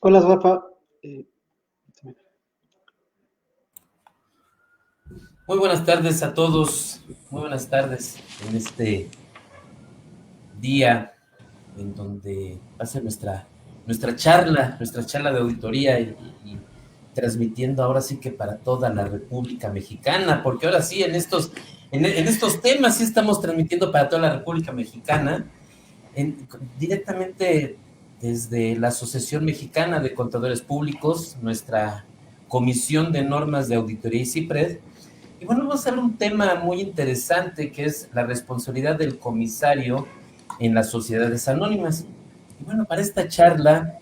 Hola, Rafa. Eh, Muy buenas tardes a todos, muy buenas tardes en este día en donde va a ser nuestra charla de auditoría y transmitiendo ahora sí que para toda la República Mexicana, porque ahora sí en estos temas sí estamos transmitiendo para toda la República Mexicana, directamente desde la Asociación Mexicana de Contadores Públicos, nuestra Comisión de Normas de Auditoría y CIPRED. Y bueno, vamos a hacer un tema muy interesante que es la responsabilidad del comisario en las sociedades anónimas. Y bueno, para esta charla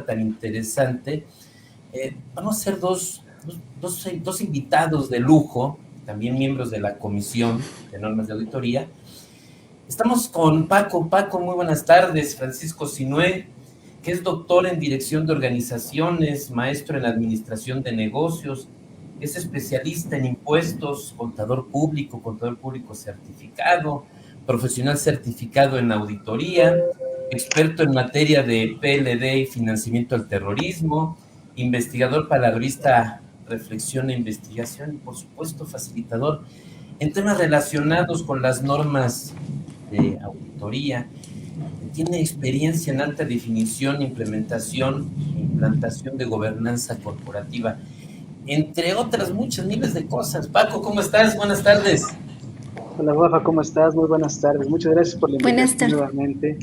tan interesante, vamos a hacer dos invitados de lujo, también miembros de la Comisión de Normas de Auditoría. Estamos con Paco. Paco, muy buenas tardes. Francisco Sinué, que es doctor en dirección de organizaciones, maestro en administración de negocios, es especialista en impuestos, contador público certificado, profesional certificado en auditoría, experto en materia de PLD y financiamiento al terrorismo, investigador para la revista Reflexión e Investigación y, por supuesto, facilitador en temas relacionados con las normas de auditoría. Tiene experiencia en alta definición, implementación e implantación de gobernanza corporativa, entre otras muchas miles de cosas. Paco, ¿cómo estás? Buenas tardes. Hola, Rafa, ¿cómo estás? Muy buenas tardes. Muchas gracias por la Buenas invitación tardes. nuevamente.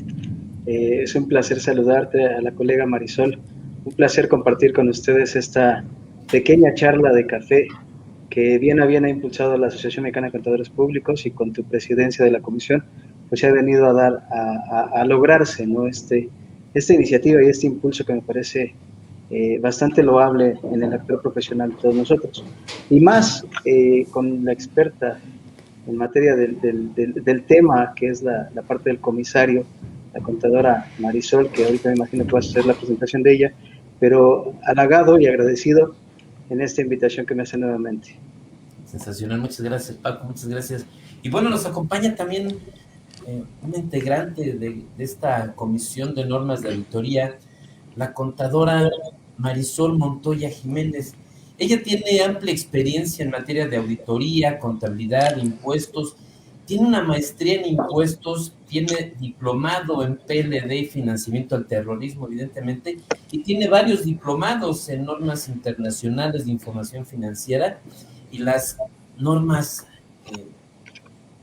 Es un placer saludarte a la colega Marisol. Un placer compartir con ustedes esta pequeña charla de café que bien a bien ha impulsado la Asociación Mexicana de Contadores Públicos y con tu presidencia de la comisión, pues se ha venido a dar a lograrse, ¿no? Esta iniciativa y este impulso que me parece bastante loable en el actor profesional de todos nosotros. Y más con la experta en materia del tema, que es la parte del comisario, la contadora Marisol, que ahorita me imagino que vas a hacer la presentación de ella, pero halagado y agradecido en esta invitación que me hace nuevamente. Sensacional, muchas gracias, Paco, muchas gracias. Y bueno, nos acompaña también una integrante de esta comisión de normas de auditoría, la contadora Marisol Montoya Jiménez. Ella tiene amplia experiencia en materia de auditoría, contabilidad, impuestos, tiene una maestría en impuestos, tiene diplomado en PLD y financiamiento al terrorismo, evidentemente, y tiene varios diplomados en normas internacionales de información financiera y las normas, eh,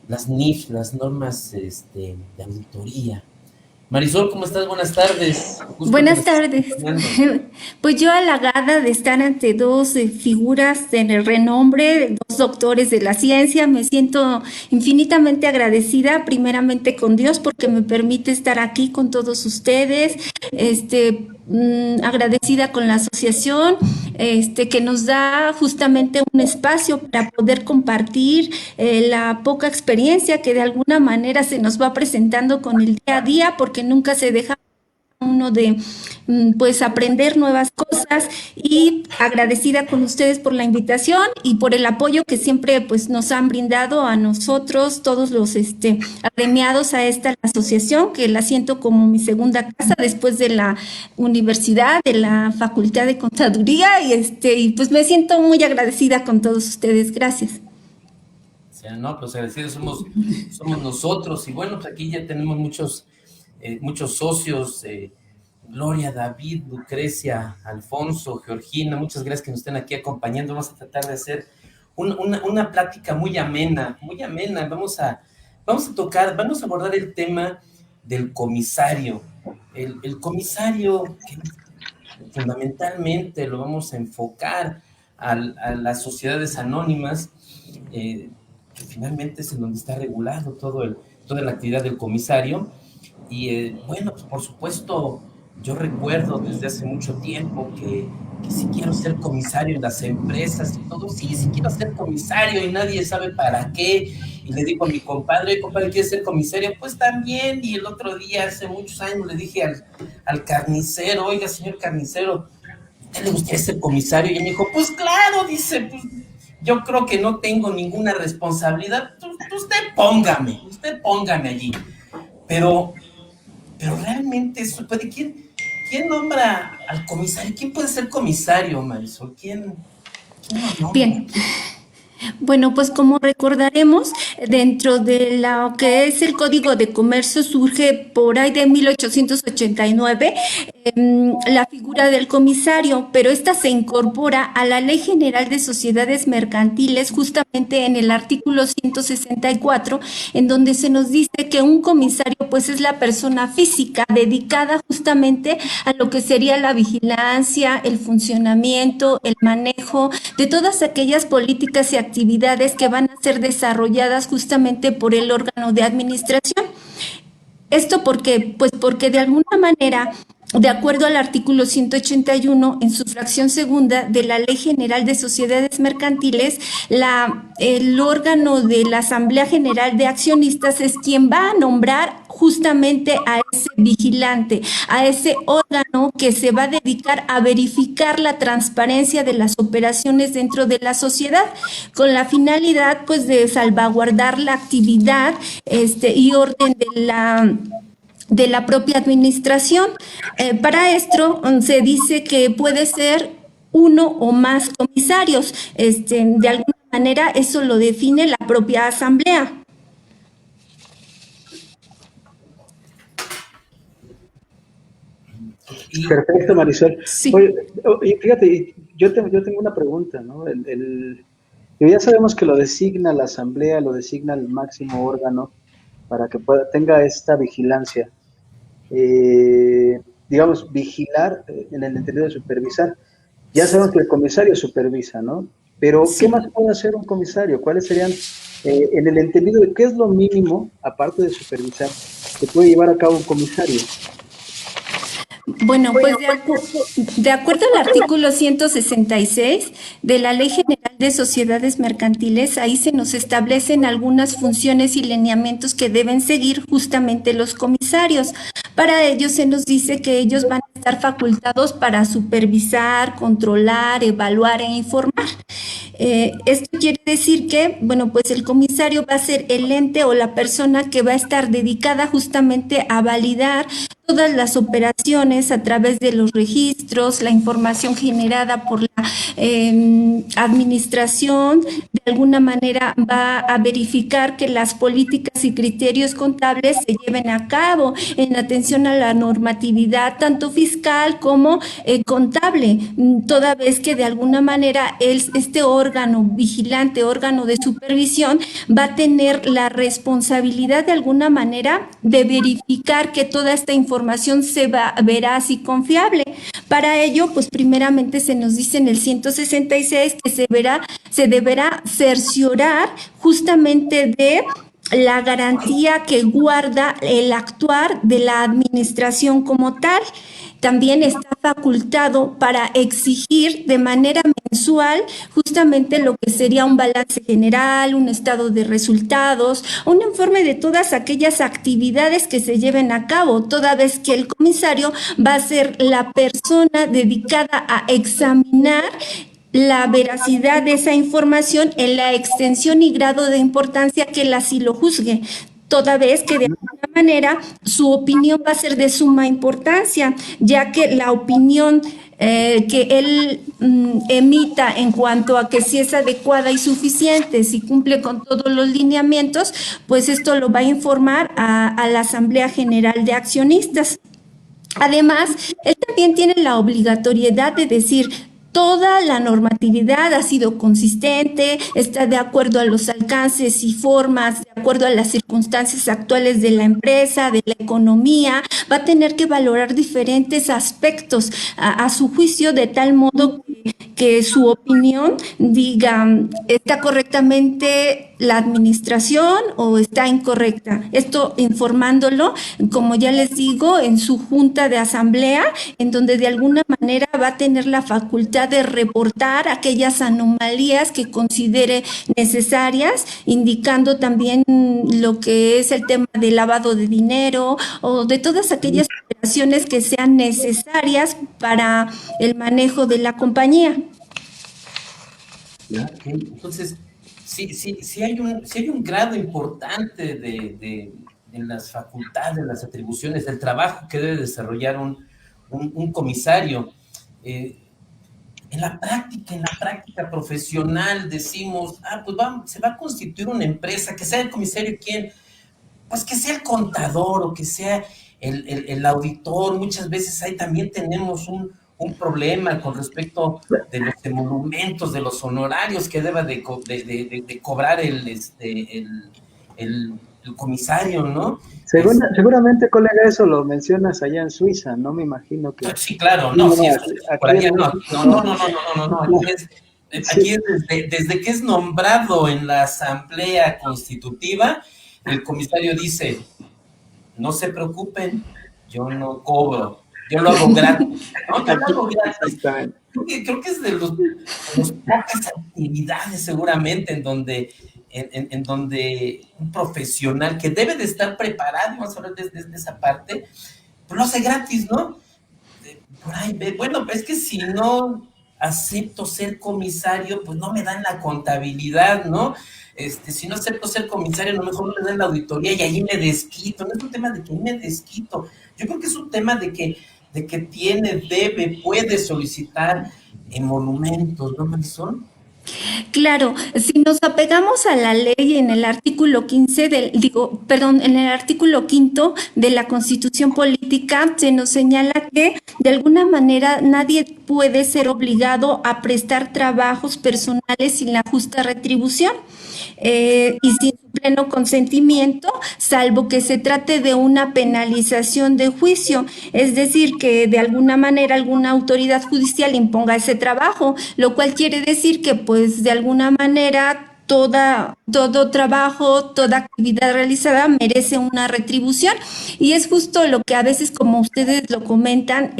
las NIF, las normas de auditoría. Marisol, ¿cómo estás? Buenas tardes. Gusto que Buenas nos estés tardes. acompañando. Pues yo halagada de estar ante dos figuras de renombre, dos doctores de la ciencia, me siento infinitamente agradecida primeramente con Dios porque me permite estar aquí con todos ustedes, agradecida con la asociación, que nos da justamente un espacio para poder compartir la poca experiencia que de alguna manera se nos va presentando con el día a día, porque nunca se deja uno de pues aprender nuevas cosas, y agradecida con ustedes por la invitación y por el apoyo que siempre pues nos han brindado a nosotros todos los agremiados a esta asociación, que la siento como mi segunda casa después de la universidad, de la Facultad de Contaduría, y pues me siento muy agradecida con todos ustedes. Gracias. O sea, no, pues agradecidos somos nosotros. Y bueno, pues aquí ya tenemos muchos socios. Gloria, David, Lucrecia, Alfonso, Georgina, muchas gracias que nos estén aquí acompañando. Vamos a tratar de hacer una plática muy amena, muy amena. Vamos a abordar el tema del comisario. El comisario, que fundamentalmente lo vamos a enfocar a las sociedades anónimas, que finalmente es en donde está regulado toda la actividad del comisario. Y bueno, pues por supuesto, yo recuerdo desde hace mucho tiempo que si quiero ser comisario en las empresas y todo, sí, sí quiero ser comisario y nadie sabe para qué. Y le digo a mi compadre, compadre, ¿quieres ser comisario? Pues también. Y el otro día, hace muchos años, le dije al carnicero, oiga, señor carnicero, ¿a le gustaría ser comisario? Y él me dijo, pues claro, dice, pues yo creo que no tengo ninguna responsabilidad, usted póngame allí. Pero realmente eso puede, ¿quién nombra al comisario? ¿Quién puede ser comisario, Marisol? ¿Quién lo nombra? Bien. Bueno, pues como recordaremos, dentro de lo que es el Código de Comercio surge por ahí de 1889 la figura del comisario, pero esta se incorpora a la Ley General de Sociedades Mercantiles justamente en el artículo 164, en donde se nos dice que un comisario pues es la persona física dedicada justamente a lo que sería la vigilancia, el funcionamiento, el manejo de todas aquellas políticas y actividades que van a ser desarrolladas justamente por el órgano de administración. Esto porque, pues porque de alguna manera, de acuerdo al artículo 181, en su fracción segunda de la Ley General de Sociedades Mercantiles, el órgano de la Asamblea General de Accionistas es quien va a nombrar justamente a ese vigilante, a ese órgano que se va a dedicar a verificar la transparencia de las operaciones dentro de la sociedad, con la finalidad pues de salvaguardar la actividad y orden de la propia administración. Para esto se dice que puede ser uno o más comisarios. De alguna manera eso lo define la propia asamblea. Perfecto, Marisol. Sí. Oye, y fíjate, yo tengo una pregunta, ¿no? Ya sabemos que lo designa la asamblea, lo designa el máximo órgano para que tenga esta vigilancia. Digamos, vigilar en el entendido de supervisar. Ya sabemos que el comisario supervisa, ¿no? Pero, Sí. ¿qué más puede hacer un comisario? ¿Cuáles serían, en el entendido de qué es lo mínimo, aparte de supervisar, que puede llevar a cabo un comisario? Bueno, pues de acuerdo al artículo 166 de la Ley General de Sociedades Mercantiles, ahí se nos establecen algunas funciones y lineamientos que deben seguir justamente los comisarios. Para ello se nos dice que ellos van a estar facultados para supervisar, controlar, evaluar e informar. Esto quiere decir que, bueno, pues el comisario va a ser el ente o la persona que va a estar dedicada justamente a validar todas las operaciones a través de los registros, la información generada por la administración, de alguna manera va a verificar que las políticas y criterios contables se lleven a cabo en atención a la normatividad tanto fiscal como contable, toda vez que de alguna manera este órgano vigilante, órgano de supervisión, va a tener la responsabilidad de alguna manera de verificar que toda esta información sea veraz y confiable. Para ello, pues primeramente se nos dice en el 166 que se deberá cerciorar justamente de la garantía que guarda el actuar de la administración como tal. También está facultado para exigir de manera mensual justamente lo que sería un balance general, un estado de resultados, un informe de todas aquellas actividades que se lleven a cabo, toda vez que el comisario va a ser la persona dedicada a examinar la veracidad de esa información en la extensión y grado de importancia que él así lo juzgue, toda vez que de alguna manera su opinión va a ser de suma importancia, ya que la opinión que él emita en cuanto a que si es adecuada y suficiente, si cumple con todos los lineamientos, pues esto lo va a informar a la Asamblea General de Accionistas. Además, él también tiene la obligatoriedad de decir: toda la normatividad ha sido consistente, está de acuerdo a los alcances y formas, de acuerdo a las circunstancias actuales de la empresa, de la economía. Va a tener que valorar diferentes aspectos a su juicio, de tal modo que su opinión diga: ¿está correctamente la administración o está incorrecta? Esto informándolo, como ya les digo, en su junta de asamblea, en donde de alguna manera va a tener la facultad de reportar aquellas anomalías que considere necesarias, indicando también lo que es el tema del lavado de dinero o de todas aquellas operaciones que sean necesarias para el manejo de la compañía. Okay. Entonces, sí hay un grado importante en las facultades, en las atribuciones, del trabajo que debe desarrollar un un comisario. En la práctica profesional decimos, pues se va a constituir una empresa, que sea el comisario quien, pues que sea el contador o que sea el auditor. Muchas veces ahí también tenemos un problema con respecto de los emolumentos, de los honorarios que deba de cobrar el comisario, ¿no? Seguramente, colega, eso lo mencionas allá en Suiza, ¿no? Me imagino que... Sí, claro, no, sí, por allá no. Aquí es desde que es nombrado en la Asamblea Constitutiva, el comisario dice, no se preocupen, yo no cobro, yo lo hago gratis. No, yo lo hago gratis. Creo que es de las pocas actividades seguramente en donde un profesional que debe de estar preparado, vamos a hablar desde esa parte, pues lo hace gratis, ¿no? Por ahí, bueno, es que si no acepto ser comisario, pues no me dan la contabilidad, ¿no? Si no acepto ser comisario, a lo mejor no me dan la auditoría y ahí me desquito. No es un tema de que me desquito. Yo creo que es un tema de que puede solicitar emolumentos, ¿no, Marisol? Claro, si nos apegamos a la ley en el artículo 15 en el artículo 5 de la Constitución Política, se nos señala que de alguna manera nadie puede ser obligado a prestar trabajos personales sin la justa retribución. Y sin su pleno consentimiento, salvo que se trate de una penalización de juicio, es decir, que de alguna manera alguna autoridad judicial imponga ese trabajo, lo cual quiere decir que pues de alguna manera todo trabajo, toda actividad realizada merece una retribución, y es justo lo que a veces, como ustedes lo comentan,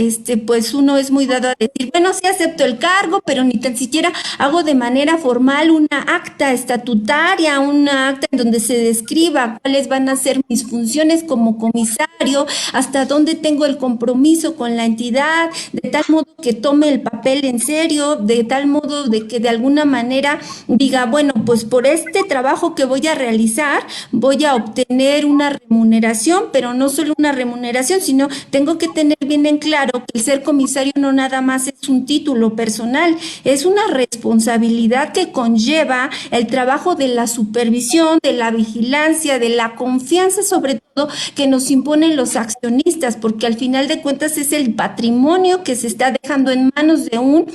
pues uno es muy dado a decir, bueno, sí acepto el cargo, pero ni tan siquiera hago de manera formal una acta estatutaria, una acta en donde se describa cuáles van a ser mis funciones como comisario, hasta dónde tengo el compromiso con la entidad, de tal modo que tome el papel en serio, de tal modo de que de alguna manera diga, bueno, pues por este trabajo que voy a realizar voy a obtener una remuneración, pero no solo una remuneración, sino tengo que tener bien en claro que el ser comisario no nada más es un título personal, es una responsabilidad que conlleva el trabajo de la supervisión, de la vigilancia, de la confianza sobre todo que nos imponen los accionistas, porque al final de cuentas es el patrimonio que se está dejando en manos de un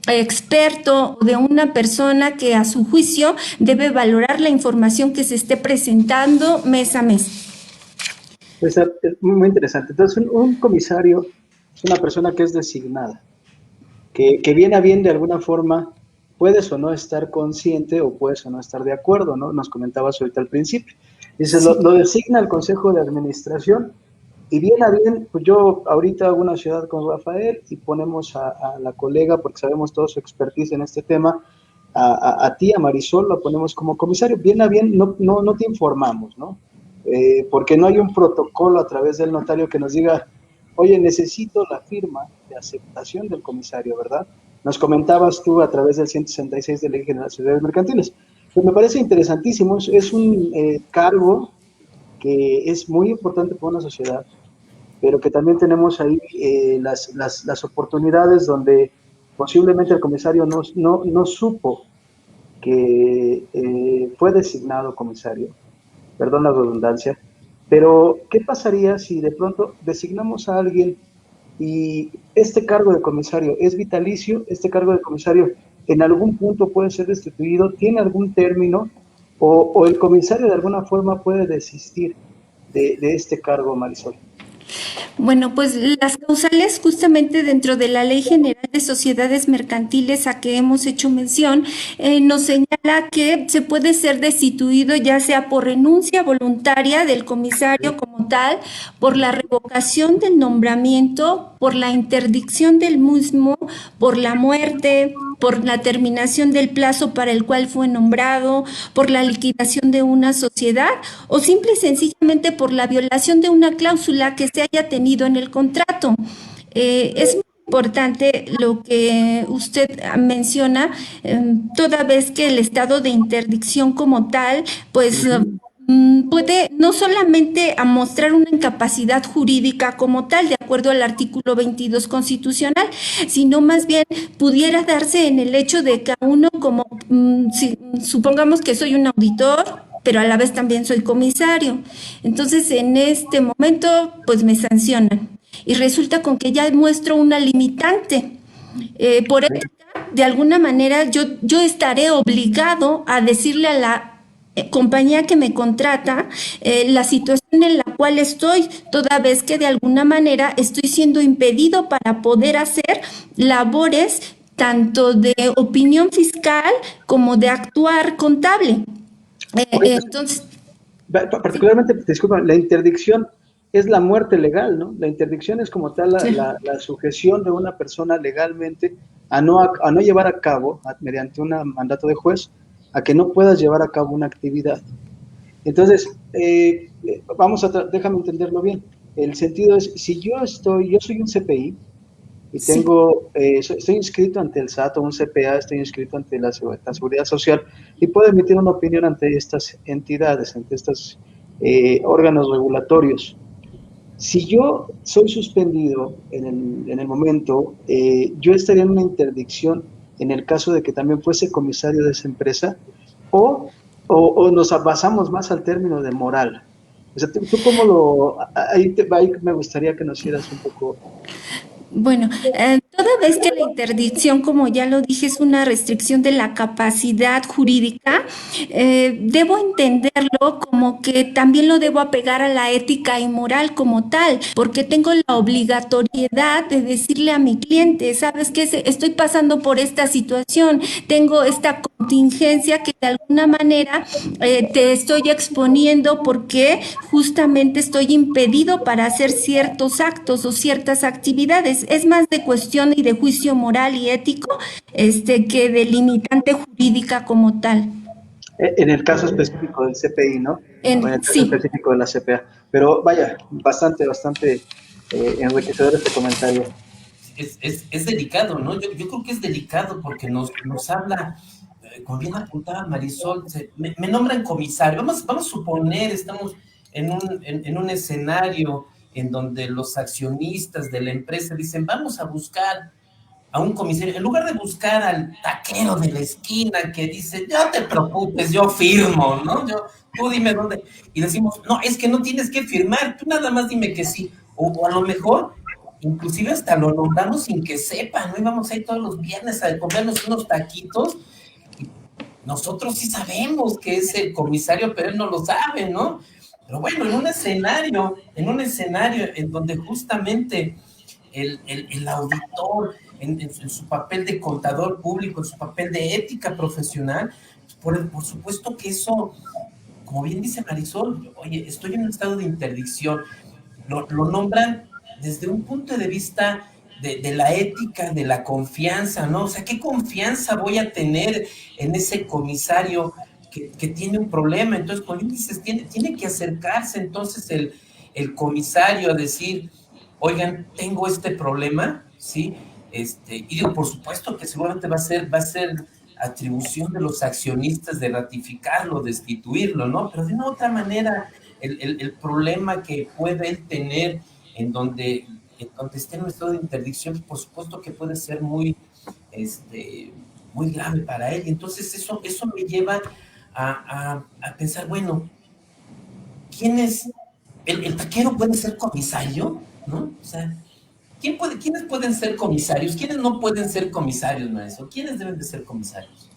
experto o de una persona que a su juicio debe valorar la información que se esté presentando mes a mes. Pues es muy interesante. Entonces, un comisario es una persona que es designada, que viene a bien de alguna forma, puedes o no estar consciente o puedes o no estar de acuerdo, ¿no? Nos comentabas ahorita al principio. Dices, sí. lo designa el Consejo de Administración. Y bien a bien, pues yo ahorita hago una ciudad con Rafael y ponemos a la colega, porque sabemos todo su expertise en este tema, a ti, a Marisol, la ponemos como comisario. Bien a bien, no te informamos, ¿no? Porque no hay un protocolo a través del notario que nos diga, oye, necesito la firma de aceptación del comisario, ¿verdad? Nos comentabas tú a través del 166 de la Ley General de Sociedades Mercantiles. Pues me parece interesantísimo, es un cargo que es muy importante para una sociedad, pero que también tenemos ahí las oportunidades donde posiblemente el comisario no supo que fue designado comisario, perdón la redundancia, pero ¿qué pasaría si de pronto designamos a alguien y este cargo de comisario es vitalicio, este cargo de comisario en algún punto puede ser destituido, tiene algún término, o el comisario de alguna forma puede desistir de este cargo, Marisol? Bueno, pues las causales justamente dentro de la Ley General de Sociedades Mercantiles a que hemos hecho mención, nos señala que se puede ser destituido ya sea por renuncia voluntaria del comisario como tal, por la revocación del nombramiento, por la interdicción del mismo, por la muerte, por la terminación del plazo para el cual fue nombrado, por la liquidación de una sociedad o simple y sencillamente por la violación de una cláusula que se haya tenido en el contrato. Es muy importante lo que usted menciona, toda vez que el estado de interdicción como tal, pues puede no solamente a mostrar una incapacidad jurídica como tal, de acuerdo al artículo 22 constitucional, sino más bien pudiera darse en el hecho de que a uno como, si, supongamos que soy un auditor, pero a la vez también soy comisario. Entonces, en este momento, pues me sancionan. Y resulta con que ya muestro una limitante. Por ética, de alguna manera, yo estaré obligado a decirle a la compañía que me contrata la situación en la cual estoy, toda vez que de alguna manera estoy siendo impedido para poder hacer labores tanto de opinión fiscal como de actuar contable. Entonces, Particularmente, disculpa, la interdicción es la muerte legal, ¿no? La interdicción es como tal sí. la sujeción de una persona legalmente a no llevar a cabo, mediante un mandato de juez, a que no puedas llevar a cabo una actividad. Entonces, déjame entenderlo bien. El sentido es, si yo soy un CPI y Sí. estoy inscrito ante el SAT o un CPA, estoy inscrito ante la Seguridad Social y puedo emitir una opinión ante estas entidades, ante estos órganos regulatorios. Si yo soy suspendido en el momento, yo estaría en una interdicción en el caso de que también fuese comisario de esa empresa, o nos basamos más al término de moral. O sea, ¿tú cómo ahí me gustaría que nos hicieras un poco. Bueno, toda vez que la interdicción, como ya lo dije, es una restricción de la capacidad jurídica, debo entenderlo como que también lo debo apegar a la ética y moral como tal, porque tengo la obligatoriedad de decirle a mi cliente, ¿sabes qué? Estoy pasando por esta situación, tengo esta contingencia que de alguna manera te estoy exponiendo porque justamente estoy impedido para hacer ciertos actos o ciertas actividades. Es más de cuestión y de juicio moral y ético que de limitante jurídica como tal. En el caso específico del CPI, ¿no? O en el caso Sí. específico de la CPA. Pero vaya, bastante enriquecedor este comentario. Es delicado, ¿no? Yo creo que es delicado porque nos habla, como bien apuntaba Marisol, me nombran comisario. Vamos a suponer, estamos en un escenario en donde los accionistas de la empresa dicen, vamos a buscar a un comisario, en lugar de buscar al taquero de la esquina que dice, no te preocupes, yo firmo, ¿no? Tú dime dónde. Y decimos, no, es que no tienes que firmar, tú nada más dime que sí. O a lo mejor, inclusive hasta lo nombramos sin que sepa, ¿no? Íbamos ahí todos los viernes a comernos unos taquitos. Y nosotros sí sabemos que es el comisario, pero él no lo sabe, ¿no? Pero bueno, en un escenario en donde justamente el auditor, en su papel de contador público, en su papel de ética profesional, por supuesto que eso, como bien dice Marisol, oye, estoy en un estado de interdicción, lo nombran desde un punto de vista de la ética, de la confianza, ¿no? O sea, ¿qué confianza voy a tener en ese comisario que tiene un problema? Entonces, cuando dices, tiene que acercarse entonces el comisario a decir, oigan, tengo este problema, ¿sí? Y digo, por supuesto que seguramente va a ser atribución de los accionistas de ratificarlo, destituirlo, ¿no? Pero de una otra manera, el problema que puede él tener en donde esté en un estado de interdicción, por supuesto que puede ser muy grave para él. Entonces eso me lleva a pensar, bueno, ¿quién es? ¿El taquero puede ser comisario? ¿No? O sea, ¿quiénes pueden ser comisarios? ¿Quiénes no pueden ser comisarios, maestro? ¿Quiénes deben de ser comisarios?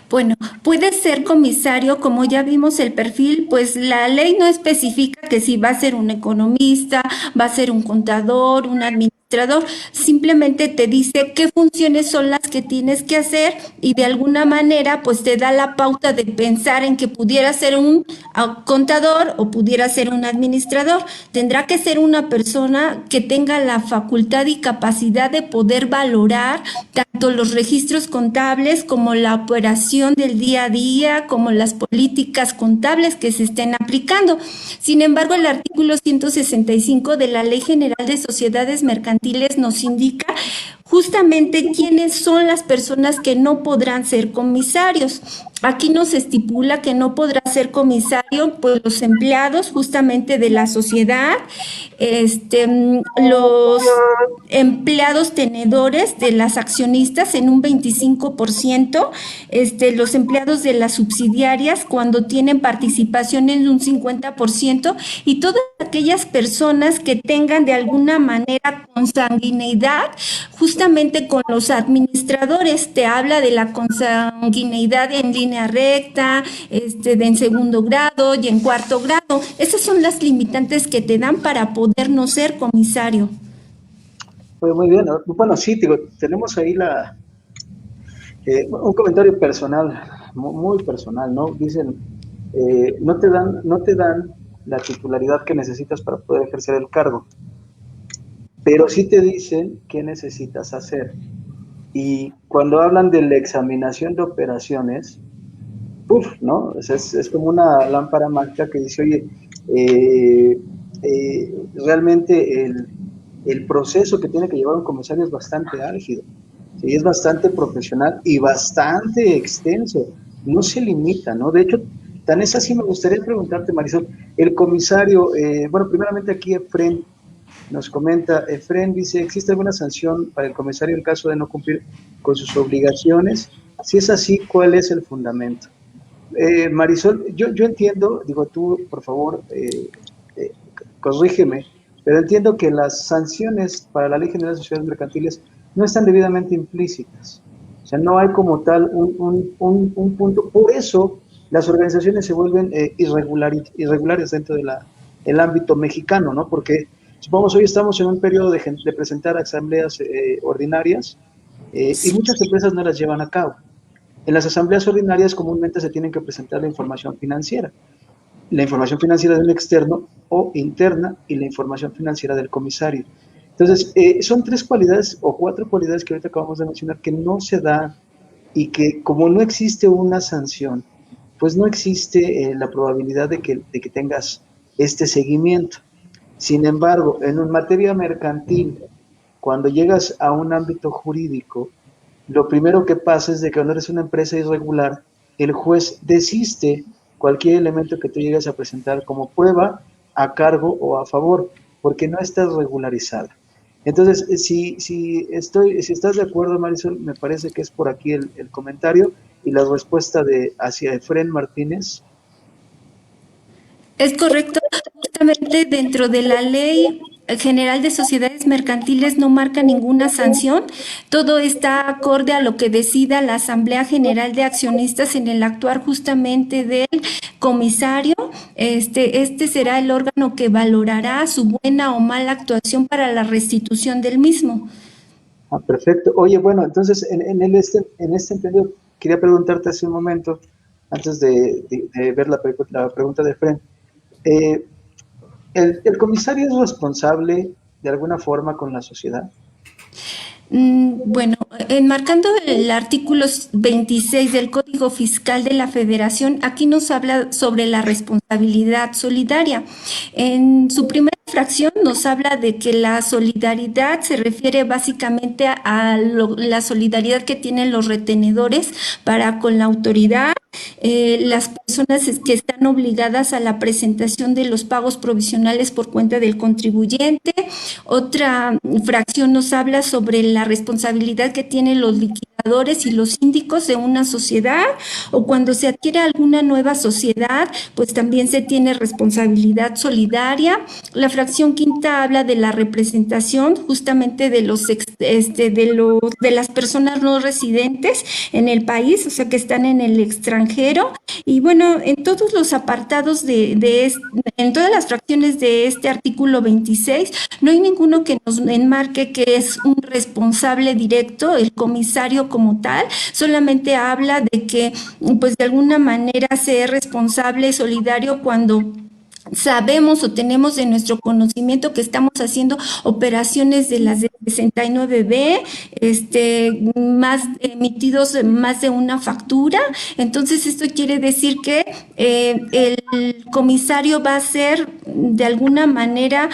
Bueno, puede ser comisario, como ya vimos el perfil, pues la ley no especifica que si va a ser un economista, va a ser un contador, un administrador, simplemente te dice qué funciones son las que tienes que hacer y de alguna manera pues te da la pauta de pensar en que pudiera ser un contador o pudiera ser un administrador. Tendrá que ser una persona que tenga la facultad y capacidad de poder valorar tanto los registros contables como la operación del día a día, como las políticas contables que se estén aplicando. Sin embargo, el artículo 165 de la Ley General de Sociedades Mercantiles nos indica justamente quiénes son las personas que no podrán ser comisarios. Aquí nos estipula que no podrá ser comisario pues los empleados justamente de la sociedad, los empleados tenedores de las accionistas en un 25%, los empleados de las subsidiarias cuando tienen participación en un 50% y todas aquellas personas que tengan de alguna manera consanguineidad justamente con los administradores. Te habla de la consanguineidad en línea recta, en segundo grado y en cuarto grado. Esas son las limitantes que te dan para poder no ser comisario. Pues muy bien, bueno, sí, digo, tenemos ahí un comentario personal, muy personal, ¿no? Dicen, no te dan la titularidad que necesitas para poder ejercer el cargo, pero sí te dicen qué necesitas hacer. Y cuando hablan de la examinación de operaciones, ¿no? Es como una lámpara mágica que dice, oye, realmente el proceso que tiene que llevar un comisario es bastante álgido, ¿sí? Es bastante profesional y bastante extenso, no se limita, ¿no? De hecho, tan es así, me gustaría preguntarte, Marisol, el comisario, bueno, primeramente aquí Efren nos comenta, Efren dice, ¿existe alguna sanción para el comisario en caso de no cumplir con sus obligaciones? Si es así, ¿cuál es el fundamento? Marisol, yo entiendo, digo tú, por favor, corrígeme, pero entiendo que las sanciones para la Ley General de Sociedades Mercantiles no están debidamente implícitas. O sea, no hay como tal un punto. Por eso las organizaciones se vuelven irregulares dentro del ámbito mexicano, ¿no? Porque, supongamos, hoy estamos en un periodo de presentar asambleas ordinarias y muchas empresas no las llevan a cabo. En las asambleas ordinarias comúnmente se tienen que presentar la información financiera de un externo o interna y la información financiera del comisario. Entonces, son 3 cualidades o 4 cualidades que ahorita acabamos de mencionar que no se dan y que como no existe una sanción, pues no existe la probabilidad de que tengas este seguimiento. Sin embargo, en materia mercantil, cuando llegas a un ámbito jurídico, lo primero que pasa es de que cuando eres una empresa irregular, el juez desiste cualquier elemento que tú llegues a presentar como prueba a cargo o a favor, porque no estás regularizada. Entonces, si estás de acuerdo, Marisol, me parece que es por aquí el comentario y la respuesta hacia Efren Martínez. Es correcto, justamente dentro de la Ley General de Sociedades Mercantiles no marca ninguna sanción, todo está acorde a lo que decida la Asamblea General de Accionistas en el actuar justamente del comisario. Este será el órgano que valorará su buena o mala actuación para la restitución del mismo. Ah, perfecto. Oye, bueno, entonces en este entendido, quería preguntarte hace un momento, antes de ver la pregunta de Efren, ¿el comisario es responsable de alguna forma con la sociedad? Bueno, enmarcando el artículo 26 del Código Fiscal de la Federación, aquí nos habla sobre la responsabilidad solidaria. En su primera fracción nos habla de que la solidaridad se refiere básicamente a la solidaridad que tienen los retenedores para con la autoridad, las personas que están obligadas a la presentación de los pagos provisionales por cuenta del contribuyente. Otra fracción nos habla sobre la responsabilidad que tienen los liquidadores y los síndicos de una sociedad, o cuando se adquiere alguna nueva sociedad, pues también se tiene responsabilidad solidaria. La fracción quinta habla de la representación justamente de las personas no residentes en el país, o sea, que están en el extranjero. Y bueno, en todos los apartados en todas las fracciones de este artículo 26, no hay ninguno que nos enmarque que es un responsable directo, el comisario como tal, solamente habla de que, pues de alguna manera se es responsable solidario cuando sabemos o tenemos de nuestro conocimiento que estamos haciendo operaciones de las de 69B, más emitidos más de una factura. Entonces esto quiere decir que el comisario va a ser de alguna manera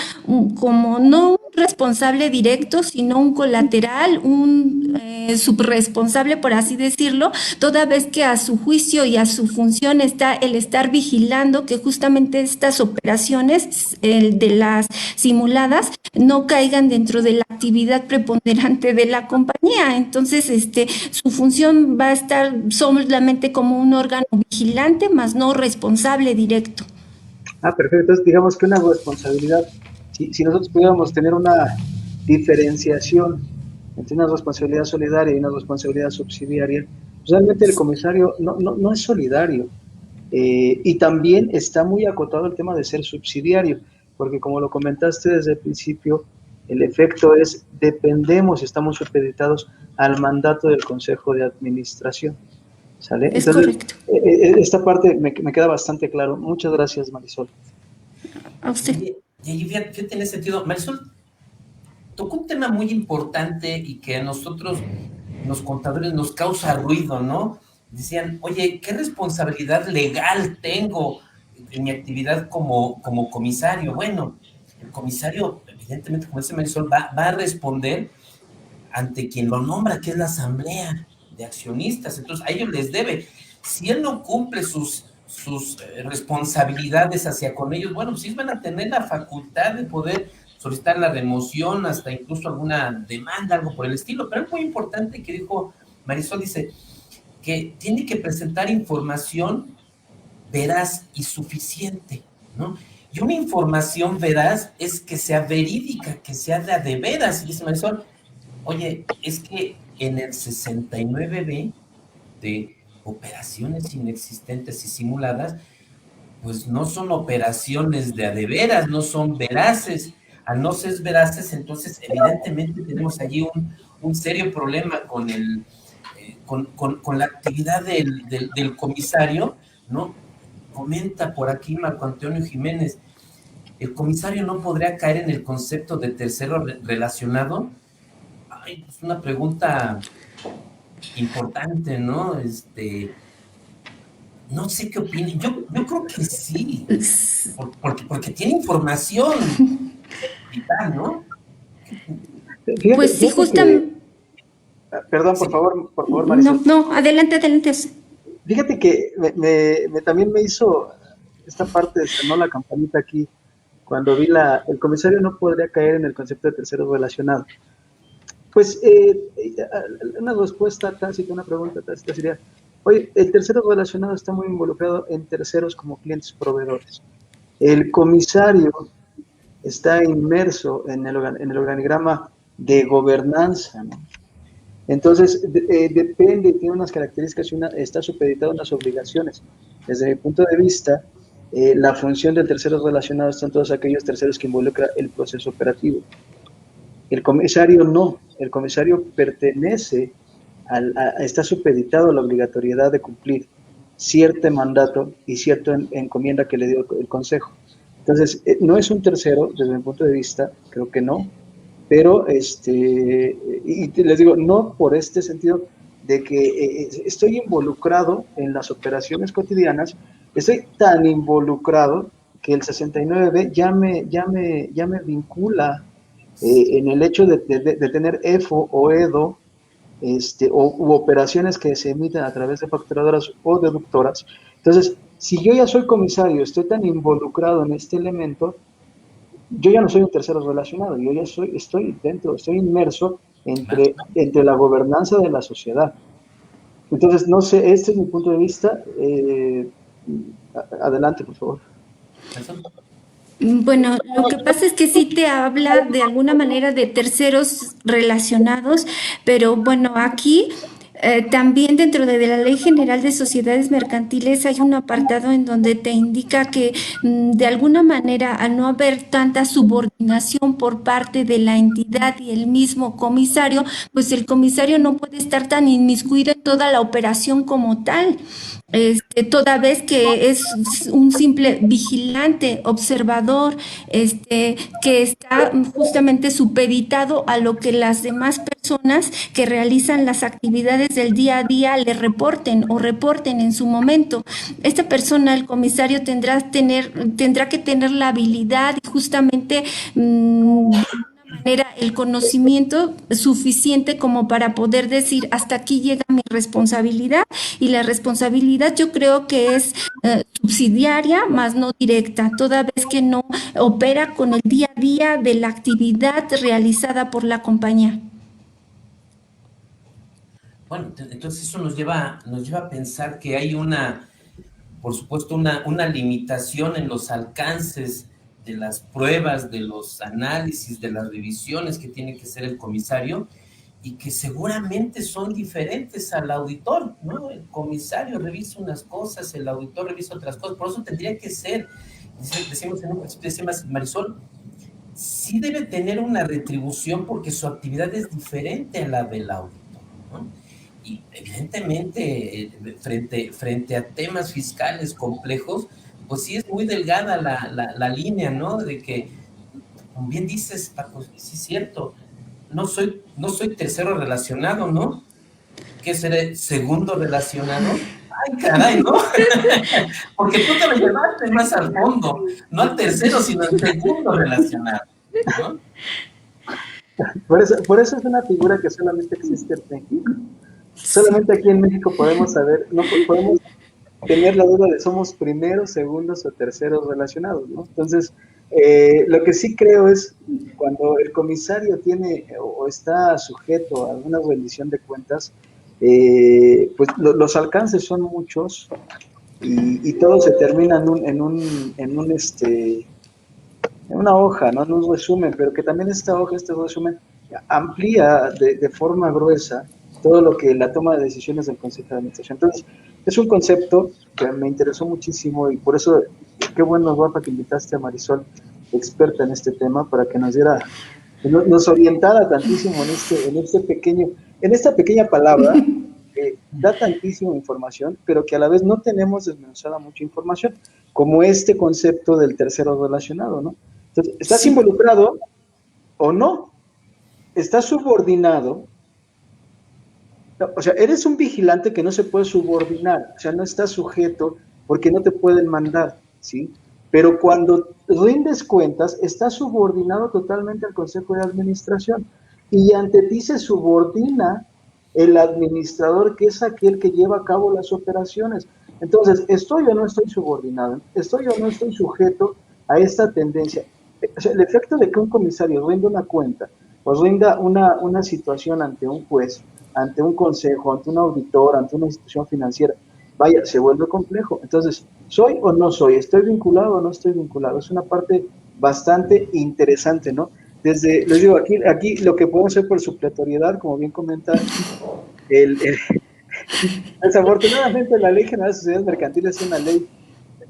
como no un responsable directo, sino un colateral, un subresponsable, por así decirlo, toda vez que a su juicio y a su función está el estar vigilando que justamente estas operaciones de las simuladas no caigan dentro de la actividad preponderante de la compañía. Entonces, su función va a estar solamente como un órgano vigilante, más no responsable directo. Perfecto. Entonces, digamos que una responsabilidad, si nosotros pudiéramos tener una diferenciación entre una responsabilidad solidaria y una responsabilidad subsidiaria, pues realmente el comisario no es solidario. Y también está muy acotado el tema de ser subsidiario, porque como lo comentaste desde el principio, el efecto es dependemos, estamos supeditados al mandato del Consejo de Administración. ¿Sale? Es Entonces, correcto. Esta parte me queda bastante claro. Muchas gracias, Marisol. A usted. Y fíjate, en ese sentido, Marisol tocó un tema muy importante y que a nosotros, los contadores, nos causa ruido, ¿no? Decían, oye, ¿qué responsabilidad legal tengo en mi actividad como comisario? Bueno, el comisario, evidentemente, como dice Marisol, va a responder ante quien lo nombra, que es la asamblea de accionistas. Entonces, a ellos les debe. Si él no cumple sus responsabilidades hacia con ellos, bueno, pues ellos van a tener la facultad de poder solicitar la remoción, hasta incluso alguna demanda, algo por el estilo. Pero es muy importante que dijo Marisol, dice que tiene que presentar información veraz y suficiente, ¿no? Y una información veraz es que sea verídica, que sea de veras. Y dice Marisol, oye, es que en el 69B de operaciones inexistentes y simuladas, pues no son operaciones de veras, no son veraces. Al no ser veraces, entonces evidentemente tenemos allí un serio problema con la actividad del comisario, ¿no? Comenta por aquí Marco Antonio Jiménez, ¿el comisario no podría caer en el concepto de tercero relacionado? Ay, es una pregunta importante, ¿no? No sé qué opinen. Yo creo que sí, porque tiene información vital, ¿no? Pues sí, justamente. Perdón, Sí. por favor, Marisol. No, adelante. Fíjate que también me hizo esta parte, sonó la campanita aquí, cuando vi el comisario no podría caer en el concepto de tercero relacionado. Pues una respuesta tácita, una pregunta tácita sería, oye, el tercero relacionado está muy involucrado en terceros como clientes proveedores. El comisario está inmerso en el organigrama de gobernanza, ¿no? Entonces, depende, tiene unas características y está supeditado a unas obligaciones. Desde mi punto de vista, la función del tercero relacionado están todos aquellos terceros que involucran el proceso operativo. El comisario no, el comisario pertenece, está supeditado a la obligatoriedad de cumplir cierto mandato y cierta encomienda que le dio el Consejo. Entonces, no es un tercero, desde mi punto de vista, creo que no, pero y les digo, no por este sentido de que estoy involucrado en las operaciones cotidianas, estoy tan involucrado que el 69B ya me vincula en el hecho de tener EFO o EDO, u operaciones que se emiten a través de facturadoras o deductoras. Entonces, si yo ya soy comisario, estoy tan involucrado en este elemento, yo ya no soy un tercero relacionado, yo ya estoy inmerso entre la gobernanza de la sociedad. Entonces, no sé, este es mi punto de vista. Adelante, por favor. Bueno, lo que pasa es que sí te habla de alguna manera de terceros relacionados, pero bueno, aquí también dentro de la Ley General de Sociedades Mercantiles hay un apartado en donde te indica que de alguna manera, al no haber tanta subordinación por parte de la entidad y el mismo comisario, pues el comisario no puede estar tan inmiscuido en toda la operación como tal. Toda vez que es un simple vigilante, observador, que está justamente supeditado a lo que las demás personas que realizan las actividades del día a día le reporten o reporten en su momento. Esta persona, el comisario, tendrá que tener la habilidad y justamente manera el conocimiento suficiente como para poder decir hasta aquí llega mi responsabilidad, y la responsabilidad yo creo que es subsidiaria más no directa, toda vez que no opera con el día a día de la actividad realizada por la compañía. Bueno, entonces eso nos lleva a pensar que hay por supuesto, una limitación en los alcances de las pruebas, de los análisis, de las revisiones que tiene que hacer el comisario, y que seguramente son diferentes al auditor, ¿no? El comisario revisa unas cosas, el auditor revisa otras cosas, por eso tendría que ser, decimos en un principio, decía Marisol, sí debe tener una retribución porque su actividad es diferente a la del auditor, ¿no? Y evidentemente, frente a temas fiscales complejos, pues sí es muy delgada la línea, ¿no? De que, como bien dices, Paco, sí es cierto, no soy tercero relacionado, ¿no? ¿Qué seré? ¿Segundo relacionado? ¡Ay, caray!, ¿no? Porque tú te lo llevaste más al fondo, no al tercero, sino al segundo relacionado, ¿no? Por eso es una figura que solamente existe en México. Solamente aquí en México podemos saber, no podemos tener la duda de somos primeros, segundos o terceros relacionados, ¿no? Entonces, lo que sí creo es cuando el comisario tiene o está sujeto a alguna rendición de cuentas, pues los alcances son muchos y todo se termina en una hoja, ¿no? En un resumen, pero que también este resumen, amplía de forma gruesa todo lo que la toma de decisiones del Consejo de Administración. Entonces, es un concepto que me interesó muchísimo y por eso, qué bueno, Rafa, que invitaste a Marisol, experta en este tema, para que nos orientara tantísimo en esta pequeña palabra que da tantísima información, pero que a la vez no tenemos desmenuzada mucha información, como este concepto del tercero relacionado, ¿no? Entonces, ¿estás involucrado o no? ¿Estás subordinado? O sea, eres un vigilante que no se puede subordinar, o sea, no estás sujeto porque no te pueden mandar, ¿sí? Pero cuando rindes cuentas, estás subordinado totalmente al Consejo de Administración y ante ti se subordina el administrador, que es aquel que lleva a cabo las operaciones. Entonces, ¿estoy o no estoy subordinado? ¿Estoy o no estoy sujeto a esta tendencia? O sea, el efecto de que un comisario rinda una cuenta o rinda una situación ante un juez, ante un consejo, ante un auditor, ante una institución financiera, vaya, se vuelve complejo. Entonces, ¿soy o no soy? ¿Estoy vinculado o no estoy vinculado? Es una parte bastante interesante, ¿no? Les digo, aquí lo que podemos hacer por supletoriedad, como bien comenta, desafortunadamente la Ley General de Sociedades Mercantiles es una ley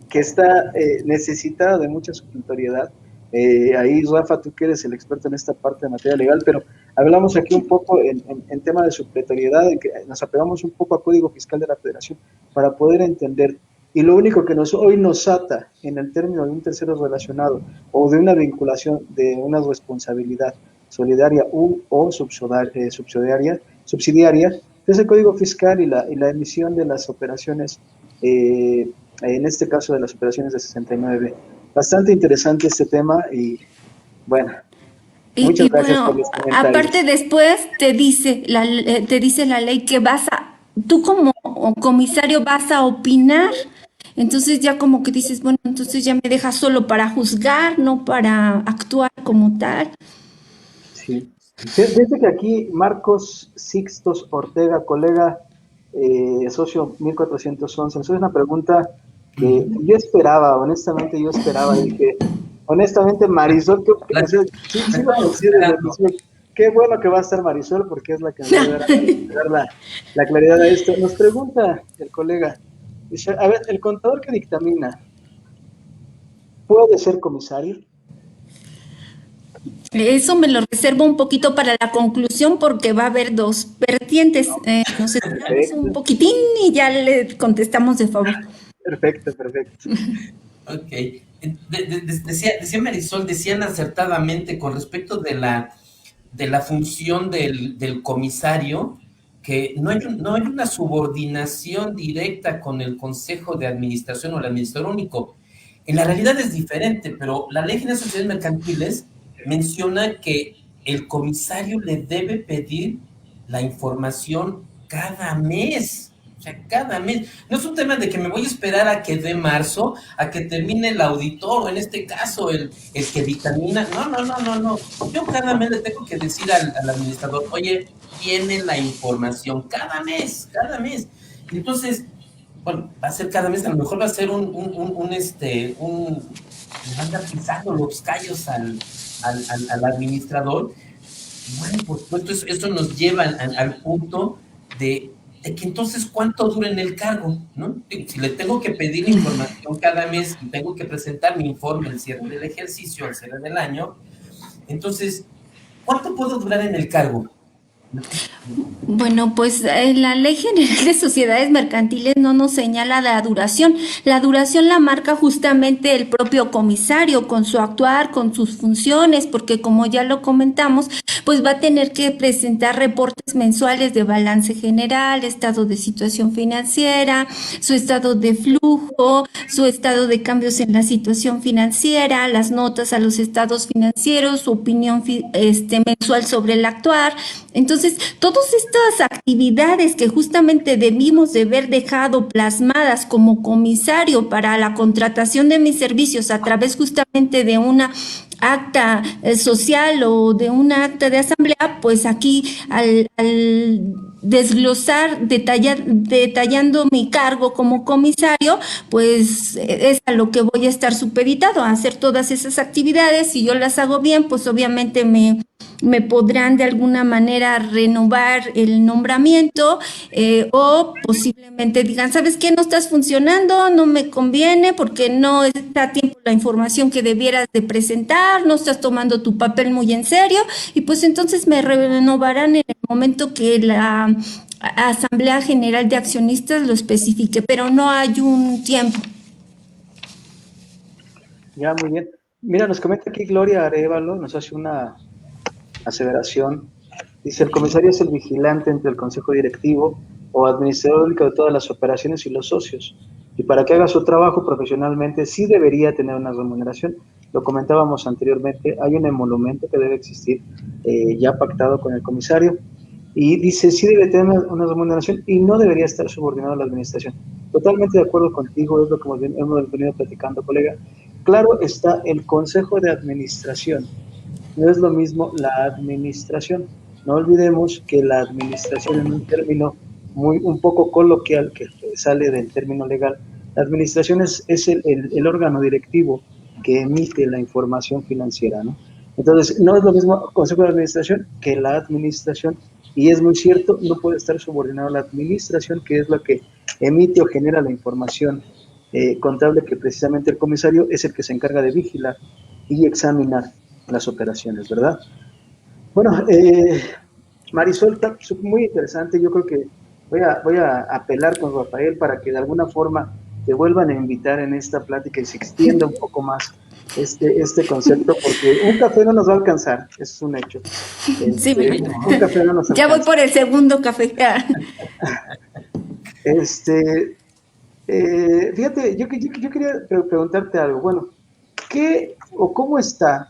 que está necesitada de mucha supletoriedad. Ahí, Rafa, tú que eres el experto en esta parte de materia legal, pero hablamos aquí un poco en tema de supletoriedad, en que nos apegamos un poco al Código Fiscal de la Federación para poder entender. Y lo único que hoy nos ata en el término de un tercero relacionado o de una vinculación de una responsabilidad solidaria o subsidiaria, es el Código Fiscal y la emisión de las operaciones, en este caso de las operaciones de 69. Bastante interesante este tema y bueno, muchas gracias por los comentarios. Aparte después te dice la ley que tú como comisario vas a opinar, entonces ya como que dices, bueno, entonces ya me dejas solo para juzgar, no para actuar como tal. Sí. Desde que aquí Marcos Sixtos Ortega, colega, socio 1411, es una pregunta que yo esperaba, honestamente y dije, honestamente, Marisol, qué bueno que va a estar Marisol, porque es la que me va a dar la claridad a esto. Nos pregunta el colega, dice, a ver, ¿el contador que dictamina puede ser comisario? Eso me lo reservo un poquito para la conclusión porque va a haber dos vertientes. Nos esperamos un poquitín y ya le contestamos de favor. Perfecto. Ok. Decía Marisol, decían acertadamente con respecto de la función del comisario, que no hay una subordinación directa con el Consejo de Administración o el Administrador Único. En la realidad es diferente, pero la Ley General de Sociedades Mercantiles menciona que el comisario le debe pedir la información cada mes. O sea, cada mes. No es un tema de que me voy a esperar a que dé marzo, a que termine el auditor, o en este caso el que dictamina. No. Yo cada mes le tengo que decir al administrador, oye, tiene la información cada mes, cada mes. Entonces, bueno, va a ser cada mes, a lo mejor va a ser le van a estar pisando los callos al administrador. Bueno, por supuesto, esto nos lleva al punto de que entonces cuánto dura en el cargo, ¿no? Si le tengo que pedir información cada mes y tengo que presentar mi informe al cierre del ejercicio, al cierre del año, entonces, ¿cuánto puedo durar en el cargo? Bueno, pues la Ley General de Sociedades Mercantiles no nos señala la duración. La duración la marca justamente el propio comisario con su actuar, con sus funciones, porque como ya lo comentamos, pues va a tener que presentar reportes mensuales de balance general, estado de situación financiera, su estado de flujo, su estado de cambios en la situación financiera, las notas a los estados financieros, su opinión mensual sobre el actuar. Entonces, todas estas actividades que justamente debimos de haber dejado plasmadas como comisario para la contratación de mis servicios a través justamente de una acta social o de una acta de asamblea, pues aquí al desglosar, detallando mi cargo como comisario, pues es a lo que voy a estar supeditado, a hacer todas esas actividades. Si yo las hago bien, pues obviamente me podrán de alguna manera renovar el nombramiento o posiblemente digan, ¿sabes qué? No estás funcionando, no me conviene porque no está a tiempo la información que debieras de presentar, no estás tomando tu papel muy en serio y pues entonces me renovarán en el momento que la Asamblea General de Accionistas lo especifique, pero no hay un tiempo. Ya, muy bien. Mira, nos comenta aquí Gloria Arevalo, nos hace una aseveración. Dice, el comisario es el vigilante entre el consejo directivo o administrador único de todas las operaciones y los socios. Y para que haga su trabajo profesionalmente, sí debería tener una remuneración. Lo comentábamos anteriormente, hay un emolumento que debe existir ya pactado con el comisario. Y dice, sí debe tener una remuneración y no debería estar subordinado a la administración. Totalmente de acuerdo contigo, es lo que hemos venido platicando, colega. Claro está el consejo de administración. No es lo mismo la administración. No olvidemos que la administración, en un término un poco coloquial que sale del término legal, la administración es el órgano directivo que emite la información financiera, ¿no? Entonces, no es lo mismo consejo de administración que la administración, y es muy cierto, no puede estar subordinado a la administración, que es la que emite o genera la información contable, que precisamente el comisario es el que se encarga de vigilar y examinar las operaciones, ¿verdad? Bueno, Marisol, está muy interesante. Yo creo que voy a apelar con Rafael para que de alguna forma te vuelvan a invitar en esta plática y se extienda un poco más este concepto, porque un café no nos va a alcanzar, eso es un hecho. Sí, un café no nos alcanza. Ya voy por el segundo café. Fíjate, yo quería preguntarte algo. Bueno, ¿qué o cómo está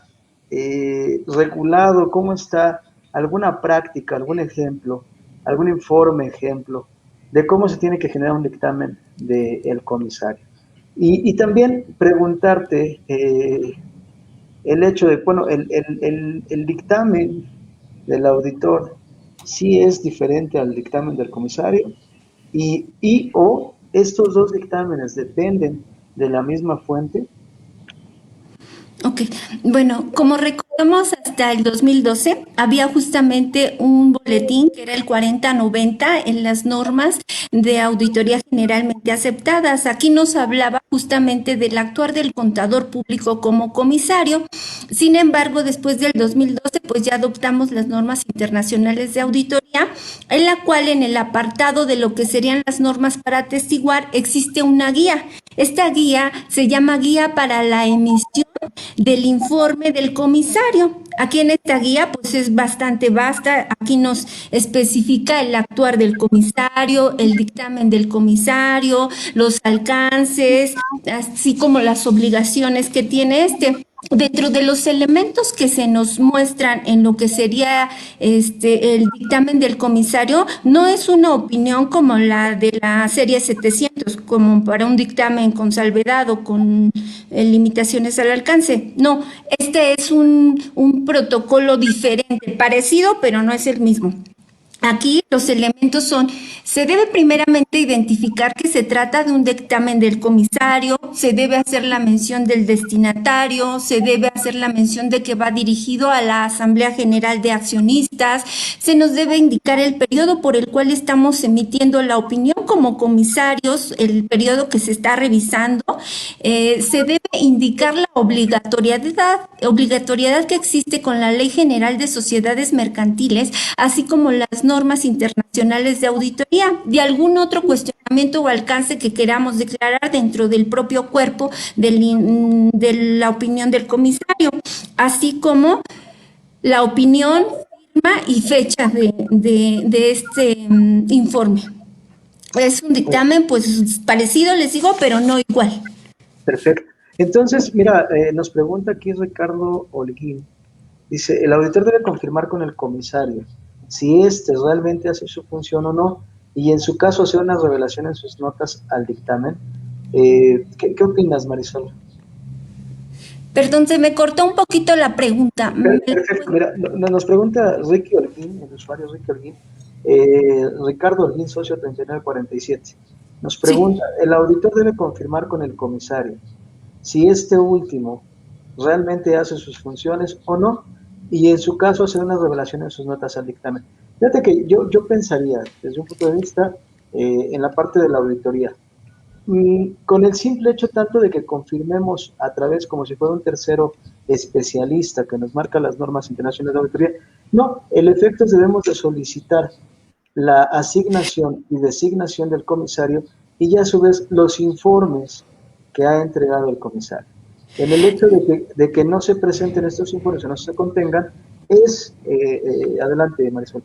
regulado, cómo está alguna práctica, algún ejemplo, algún informe ejemplo de cómo se tiene que generar un dictamen del comisario? Y también preguntarte el hecho de, bueno, el dictamen del auditor sí es diferente al dictamen del comisario o estos dos dictámenes dependen de la misma fuente. Ok, bueno, como recordamos, hasta el 2012 había justamente un boletín que era el 4090 en las normas de auditoría generalmente aceptadas. Aquí nos hablaba justamente del actuar del contador público como comisario. Sin embargo, después del 2012, pues ya adoptamos las normas internacionales de auditoría, en la cual en el apartado de lo que serían las normas para atestiguar existe una guía. Esta guía se llama Guía para la emisión del informe del comisario. Aquí en esta guía pues es bastante vasta, aquí nos especifica el actuar del comisario, el dictamen del comisario, los alcances, así como las obligaciones que tiene este. Dentro de los elementos que se nos muestran en lo que sería el dictamen del comisario, no es una opinión como la de la serie 700, como para un dictamen con salvedad o con limitaciones al alcance. No, este es un protocolo diferente, parecido, pero no es el mismo. Aquí los elementos son, se debe primeramente identificar que se trata de un dictamen del comisario, se debe hacer la mención del destinatario, se debe hacer la mención de que va dirigido a la Asamblea General de Accionistas, se nos debe indicar el periodo por el cual estamos emitiendo la opinión como comisarios, el periodo que se está revisando, se debe indicar la obligatoriedad que existe con la Ley General de Sociedades Mercantiles, así como las normas internacionales de auditoría, de algún otro cuestionamiento o alcance que queramos declarar dentro del propio cuerpo de la opinión del comisario, así como la opinión, firma y fecha de este informe. Es un dictamen pues parecido, les digo, pero no igual. Perfecto. Entonces, mira, nos pregunta aquí Ricardo Holguín. Dice, el auditor debe confirmar con el comisario si éste realmente hace su función o no, y en su caso hacer una revelación en sus notas al dictamen. ¿Qué opinas, Marisol? Perdón, se me cortó un poquito la pregunta. Perfecto, mira, nos pregunta Ricky Holguín, el usuario Ricky Holguín, Ricardo Holguín, socio 3947. Nos pregunta, sí. El auditor debe confirmar con el comisario si este último realmente hace sus funciones o no, y en su caso hacer una revelación en sus notas al dictamen. Fíjate que yo pensaría, desde un punto de vista, en la parte de la auditoría, con el simple hecho tanto de que confirmemos a través, como si fuera un tercero especialista que nos marca las normas internacionales de auditoría, no, el efecto es debemos de solicitar la asignación y designación del comisario y ya a su vez los informes que ha entregado el comisario. En el hecho de que no se presenten estos informes o no se contengan, es, adelante Marisol.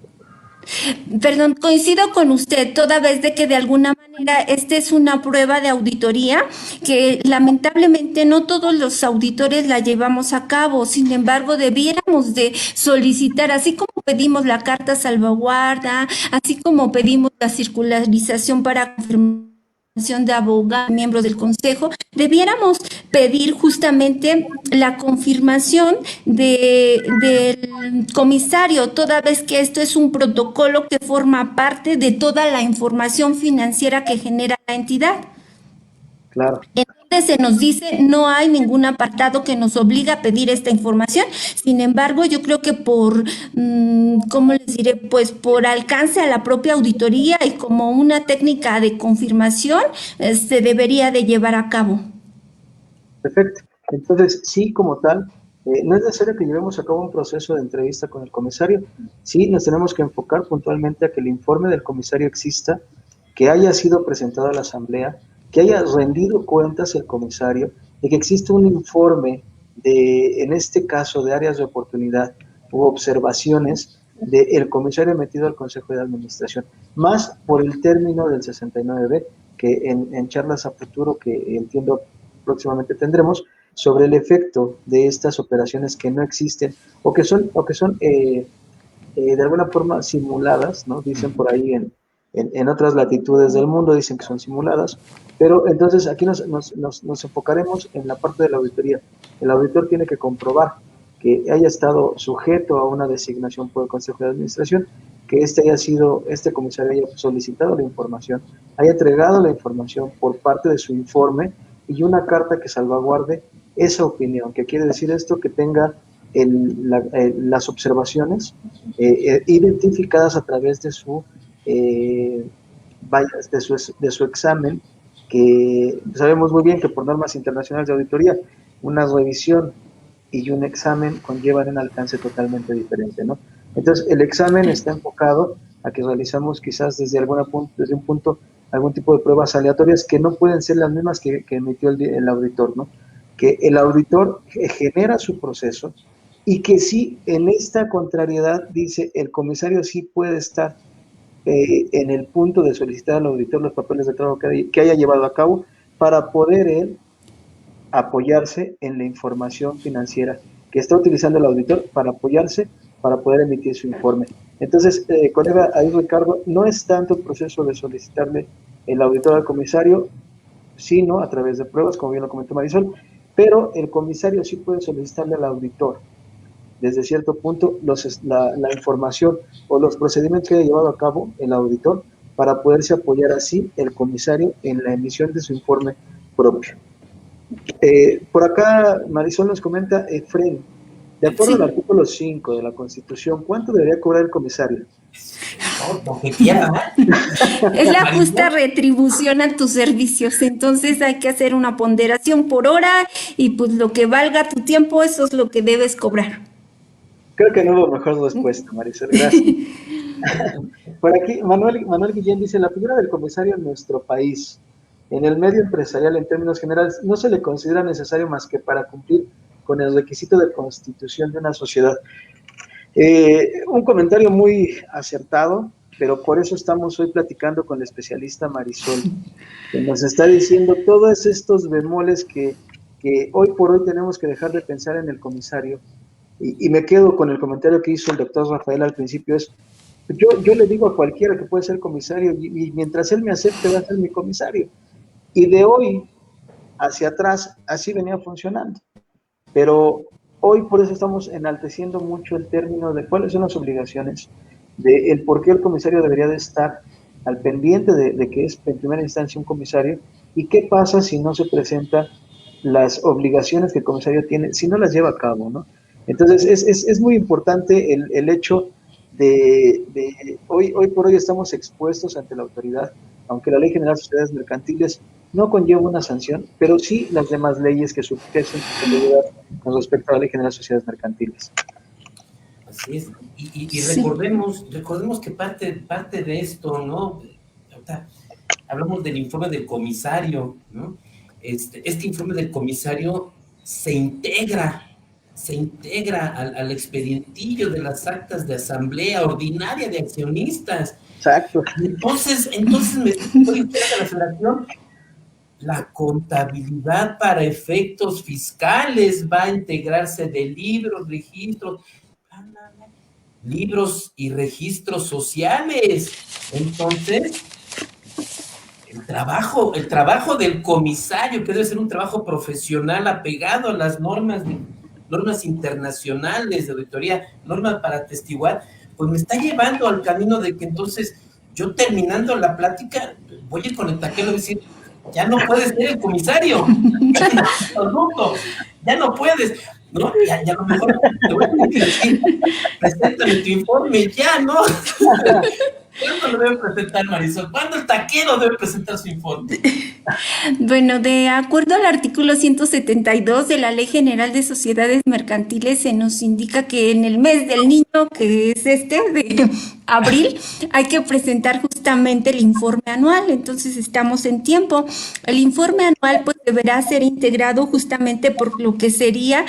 Perdón, coincido con usted, toda vez de que de alguna manera esta es una prueba de auditoría que lamentablemente no todos los auditores la llevamos a cabo, sin embargo debiéramos de solicitar, así como pedimos la carta salvaguarda, así como pedimos la circularización para confirmar de abogados, miembros del consejo, debiéramos pedir justamente la confirmación del comisario, toda vez que esto es un protocolo que forma parte de toda la información financiera que genera la entidad. Claro. Entonces se nos dice, no hay ningún apartado que nos obliga a pedir esta información. Sin embargo, yo creo que por, ¿cómo les diré? Pues por alcance a la propia auditoría y como una técnica de confirmación, se debería de llevar a cabo. Perfecto. Entonces, sí, como tal, no es necesario que llevemos a cabo un proceso de entrevista con el comisario. Sí, nos tenemos que enfocar puntualmente a que el informe del comisario exista, que haya sido presentado a la asamblea, que haya rendido cuentas el comisario y que existe un informe de, en este caso, de áreas de oportunidad u observaciones del comisario emitido al Consejo de Administración, más por el término del 69B, que en charlas a futuro, que entiendo próximamente tendremos, sobre el efecto de estas operaciones que no existen o que son de alguna forma simuladas, ¿no? Dicen por ahí en otras latitudes del mundo, dicen que son simuladas, pero entonces aquí nos enfocaremos en la parte de la auditoría. El auditor tiene que comprobar que haya estado sujeto a una designación por el Consejo de Administración, que este comisario haya solicitado la información, haya entregado la información por parte de su informe y una carta que salvaguarde esa opinión, que quiere decir esto, que tenga las observaciones identificadas a través de su examen, que sabemos muy bien que por normas internacionales de auditoría, una revisión y un examen conllevan un alcance totalmente diferente, ¿no? Entonces, el examen está enfocado a que realizamos quizás desde un punto algún tipo de pruebas aleatorias que no pueden ser las mismas que emitió el auditor, ¿no? Que el auditor genera su proceso y que sí, en esta contrariedad, dice, el comisario sí puede estar en el punto de solicitar al auditor los papeles de trabajo que haya llevado a cabo para poder él apoyarse en la información financiera que está utilizando el auditor para apoyarse para poder emitir su informe. Entonces, colega, ahí Ricardo, no es tanto el proceso de solicitarle el auditor al comisario, sino a través de pruebas, como bien lo comentó Marisol, pero el comisario sí puede solicitarle al auditor, desde cierto punto, la información o los procedimientos que haya llevado a cabo el auditor para poderse apoyar así el comisario en la emisión de su informe propio. Por acá Marisol nos comenta, Efren, de acuerdo al artículo 5 de la Constitución, ¿cuánto debería cobrar el comisario? Lo que quiera. Es la justa retribución a tus servicios, entonces hay que hacer una ponderación por hora y pues lo que valga tu tiempo, eso es lo que debes cobrar. Creo que no hubo mejor respuesta, Marisol, gracias. Por aquí, Manuel Guillén dice, la figura del comisario en nuestro país, en el medio empresarial en términos generales, no se le considera necesario más que para cumplir con el requisito de constitución de una sociedad. Un comentario muy acertado, pero por eso estamos hoy platicando con la especialista Marisol, que nos está diciendo todos estos bemoles que hoy por hoy tenemos que dejar de pensar en el comisario. Y me quedo con el comentario que hizo el doctor Rafael al principio, es, yo le digo a cualquiera que puede ser comisario, y mientras él me acepte va a ser mi comisario. Y de hoy hacia atrás así venía funcionando. Pero hoy por eso estamos enalteciendo mucho el término de cuáles son las obligaciones, de el por qué el comisario debería de estar al pendiente de que es en primera instancia un comisario, y qué pasa si no se presentan las obligaciones que el comisario tiene, si no las lleva a cabo, ¿no? Entonces es muy importante el hecho de hoy por hoy estamos expuestos ante la autoridad, aunque la Ley General de Sociedades Mercantiles no conlleva una sanción, pero sí las demás leyes que subjetan con respecto a la Ley General de Sociedades Mercantiles. Así es. Y recordemos que parte de esto, ¿no? Hablamos del informe del comisario, ¿no? Este informe del comisario se integra al expedientillo de las actas de asamblea ordinaria de accionistas. Exacto. Entonces me estoy de la federación. La contabilidad para efectos fiscales va a integrarse de libros y registros sociales. Entonces, el trabajo del comisario, que debe ser un trabajo profesional apegado a las normas internacionales de auditoría, normas para atestiguar, pues me está llevando al camino de que entonces yo, terminando la plática, voy a ir con el taquero y decir, ya no puedes ser el comisario, ya no puedes, ¿no? Ya a lo mejor te voy a tener que decir, preséntame tu informe, ya, ¿no? ¿Cuándo lo debe presentar, Marisol? ¿Cuándo el taquero debe presentar su informe? Bueno, de acuerdo al artículo 172 de la Ley General de Sociedades Mercantiles, se nos indica que en el mes del niño, que es de abril, hay que presentar justamente el informe anual, entonces estamos en tiempo. El informe anual pues deberá ser integrado justamente por lo que sería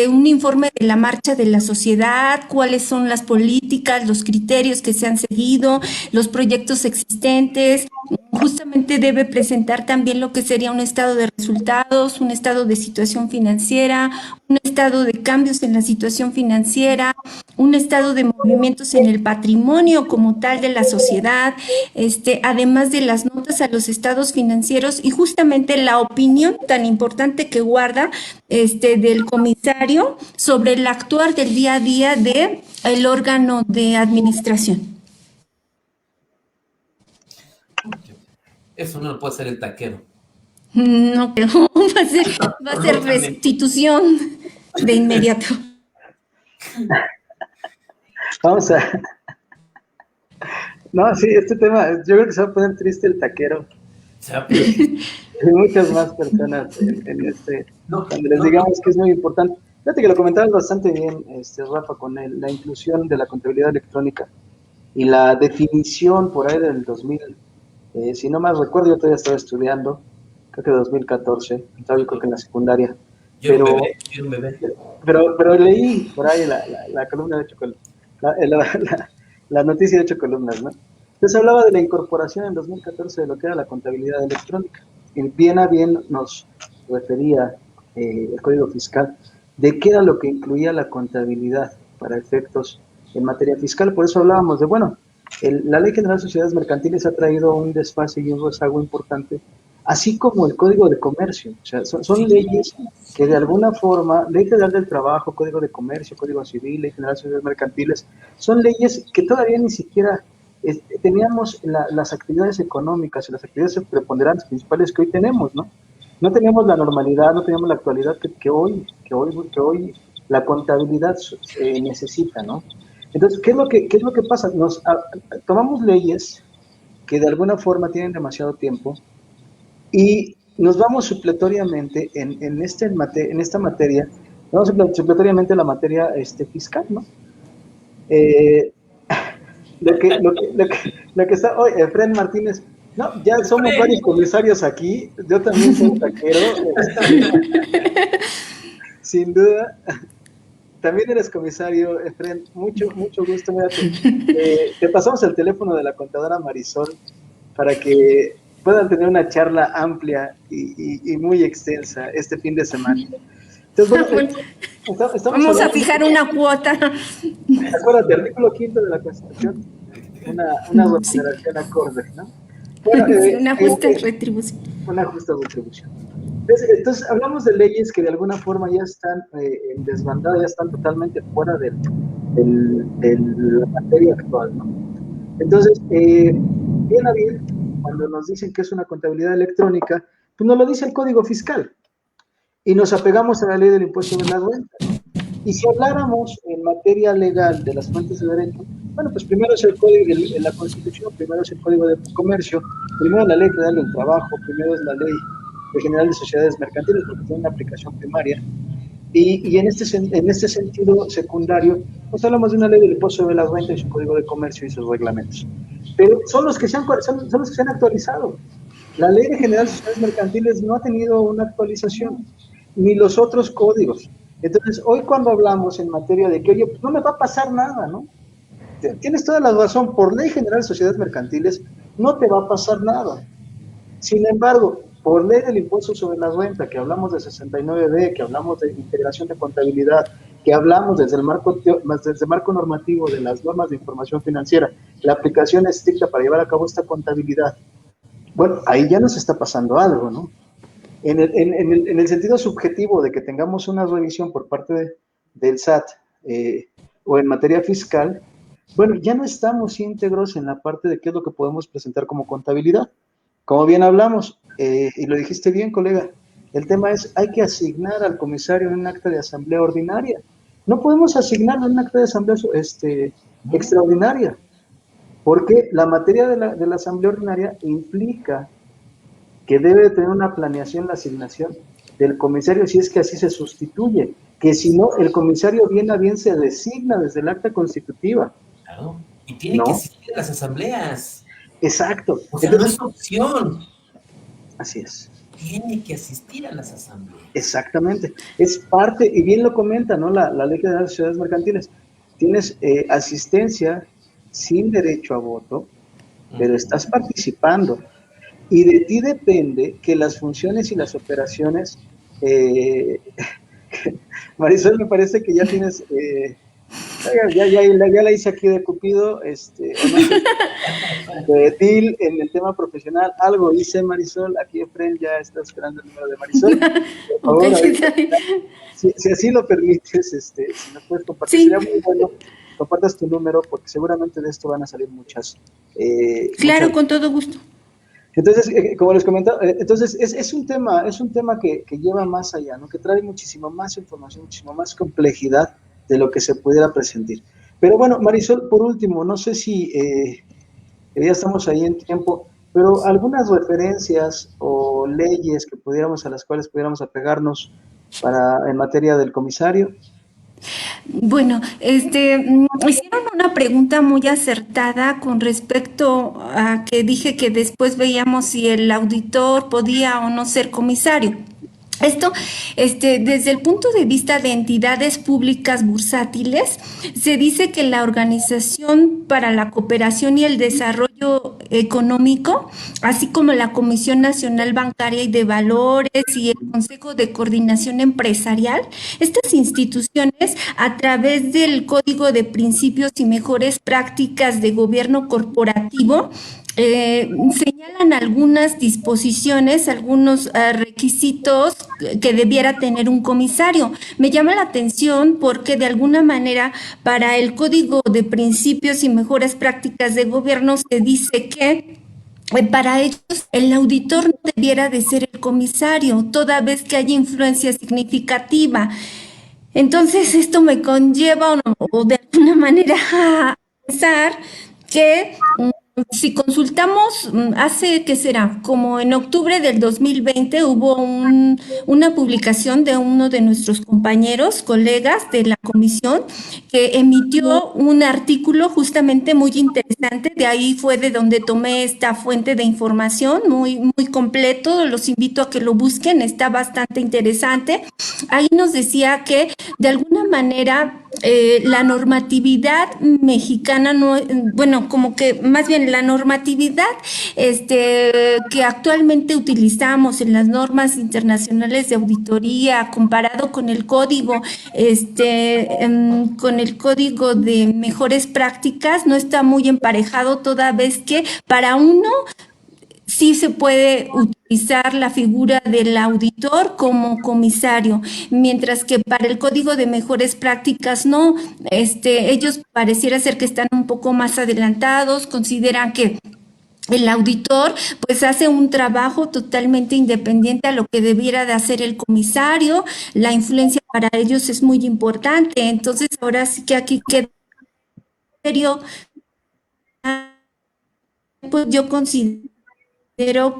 un informe de la marcha de la sociedad, cuáles son las políticas, los criterios que se han seguido, los proyectos existentes. Justamente debe presentar también lo que sería un estado de resultados, un estado de situación financiera, un estado de cambios en la situación financiera, un estado de movimientos en el patrimonio como tal de la sociedad, además de las notas a los estados financieros y justamente la opinión tan importante que guarda del comisario sobre el actuar del día a día del órgano de administración. Eso no lo puede hacer el taquero. No creo, va a ser restitución de inmediato. Vamos a... No, sí, este tema, yo creo que se va a poner triste el taquero. Y muchas más personas cuando les digamos que es muy importante. Fíjate que lo comentabas bastante bien, Rafa, con la inclusión de la contabilidad electrónica y la definición por ahí del 2000. Si no más recuerdo, yo todavía estaba estudiando, creo que 2014, estaba yo creo que en la secundaria. Yo un bebé. Pero leí por ahí la columna de 8 columnas, la noticia de 8 columnas, ¿no? Entonces hablaba de la incorporación en 2014 de lo que era la contabilidad electrónica. Y bien a bien nos refería el Código Fiscal, de qué era lo que incluía la contabilidad para efectos en materia fiscal. Por eso hablábamos de, bueno, la Ley General de Sociedades Mercantiles ha traído un desfase y un rezago importante, así como el Código de Comercio. O sea, son leyes que de alguna forma, Ley Federal del Trabajo, Código de Comercio, Código Civil, Ley General de Sociedades Mercantiles, son leyes que todavía ni siquiera teníamos las actividades económicas y las actividades preponderantes principales que hoy tenemos, ¿no? No teníamos la normalidad, no teníamos la actualidad que hoy la contabilidad necesita, ¿no? Entonces, ¿qué es lo que pasa? Tomamos leyes que de alguna forma tienen demasiado tiempo y nos vamos supletoriamente en esta materia, vamos supletoriamente a la materia fiscal, ¿no? Lo que está hoy, Efren Martínez, no, ya somos varios comisarios aquí, yo también soy taquero, sin duda. También eres comisario, Efren, mucho gusto. Mira, te pasamos el teléfono de la contadora Marisol para que puedan tener una charla amplia y muy extensa este fin de semana. Entonces, bueno, vamos a fijar una cuota. Acuérdate, artículo 5 de la Constitución, una remuneración acorde, ¿no? Bueno, una justa retribución. Una justa retribución. Entonces, hablamos de leyes que de alguna forma ya están en desbandada, ya están totalmente fuera de la materia actual, ¿no? Entonces, bien a bien, cuando nos dicen que es una contabilidad electrónica, pues nos lo dice el Código Fiscal y nos apegamos a la ley del impuesto de la renta, ¿no? Y si habláramos en materia legal de las fuentes de derecho, bueno, pues primero es el Código, la Constitución, primero es el Código de Comercio, primero la Ley Federal del Trabajo, primero es la Ley General de Sociedades Mercantiles, porque tiene una aplicación primaria, y en este sentido secundario, pues hablamos de una ley del impuesto de la renta y su Código de Comercio y sus reglamentos. Pero son los que se han actualizado. La Ley General de Sociedades Mercantiles no ha tenido una actualización, ni los otros códigos. Entonces, hoy cuando hablamos en materia de que, oye, pues no me va a pasar nada, ¿no? Tienes toda la razón, por Ley General de Sociedades Mercantiles no te va a pasar nada. Sin embargo, por ley del impuesto sobre la renta, que hablamos de 69D, que hablamos de integración de contabilidad, que hablamos desde el marco normativo de las normas de información financiera, la aplicación estricta para llevar a cabo esta contabilidad, bueno, ahí ya nos está pasando algo, ¿no? En el sentido subjetivo de que tengamos una revisión por parte del SAT o en materia fiscal, bueno, ya no estamos íntegros en la parte de qué es lo que podemos presentar como contabilidad. Como bien hablamos, y lo dijiste bien, colega, el tema es, hay que asignar al comisario en un acta de asamblea ordinaria. No podemos asignarlo en un acta de asamblea extraordinaria, porque la materia de la asamblea ordinaria implica que debe tener una planeación la asignación del comisario si es que así se sustituye, que si no, el comisario bien a bien se designa desde el acta constitutiva. Claro, y tiene que asistir a las asambleas. Exacto. O sea, entonces, no es opción. Así es. Tiene que asistir a las asambleas. Exactamente. Es parte, y bien lo comenta, ¿no? La Ley General de Sociedades Mercantiles. Tienes asistencia sin derecho a voto, pero estás participando. Y de ti depende que las funciones y las operaciones... Marisol, me parece que ya tienes... ya la hice aquí de Cupido, no sé, de Dil en el tema profesional, algo hice, Marisol, aquí Efren ya está esperando el número de Marisol, por favor, si así lo permites, si nos puedes compartir, sí. Sería muy bueno, compartas tu número, porque seguramente de esto van a salir muchas. Claro, con todo gusto. Entonces, como les comentaba, entonces es un tema que lleva más allá, ¿no? Que trae muchísimo más información, muchísimo más complejidad de lo que se pudiera presentar. Pero bueno, Marisol, por último, no sé si ya estamos ahí en tiempo, pero algunas referencias o leyes a las cuales pudiéramos apegarnos en materia del comisario. Bueno, hicieron una pregunta muy acertada con respecto a que dije que después veíamos si el auditor podía o no ser comisario. Esto, desde el punto de vista de entidades públicas bursátiles, se dice que la Organización para la Cooperación y el Desarrollo Económico, así como la Comisión Nacional Bancaria y de Valores y el Consejo de Coordinación Empresarial, estas instituciones, a través del Código de Principios y Mejores Prácticas de Gobierno Corporativo, señalan algunas disposiciones, algunos requisitos que debiera tener un comisario. Me llama la atención porque de alguna manera para el Código de Principios y Mejores Prácticas de Gobierno se dice que para ellos el auditor no debiera de ser el comisario, toda vez que haya influencia significativa. Entonces esto me conlleva o de alguna manera a pensar que si consultamos, hace, ¿qué será? Como en octubre del 2020 hubo una publicación de uno de nuestros compañeros, colegas de la comisión, que emitió un artículo justamente muy interesante. De ahí fue de donde tomé esta fuente de información, muy, muy completo. Los invito a que lo busquen, está bastante interesante. Ahí nos decía que de alguna manera la normatividad mexicana no, bueno, como que más bien la normatividad que actualmente utilizamos en las normas internacionales de auditoría comparado con el código, con el código de mejores prácticas no está muy emparejado toda vez que para uno sí se puede utilizar la figura del auditor como comisario, mientras que para el Código de Mejores Prácticas no, ellos pareciera ser que están un poco más adelantados, consideran que el auditor pues hace un trabajo totalmente independiente a lo que debiera de hacer el comisario, la influencia para ellos es muy importante, entonces ahora sí que aquí queda pues yo considero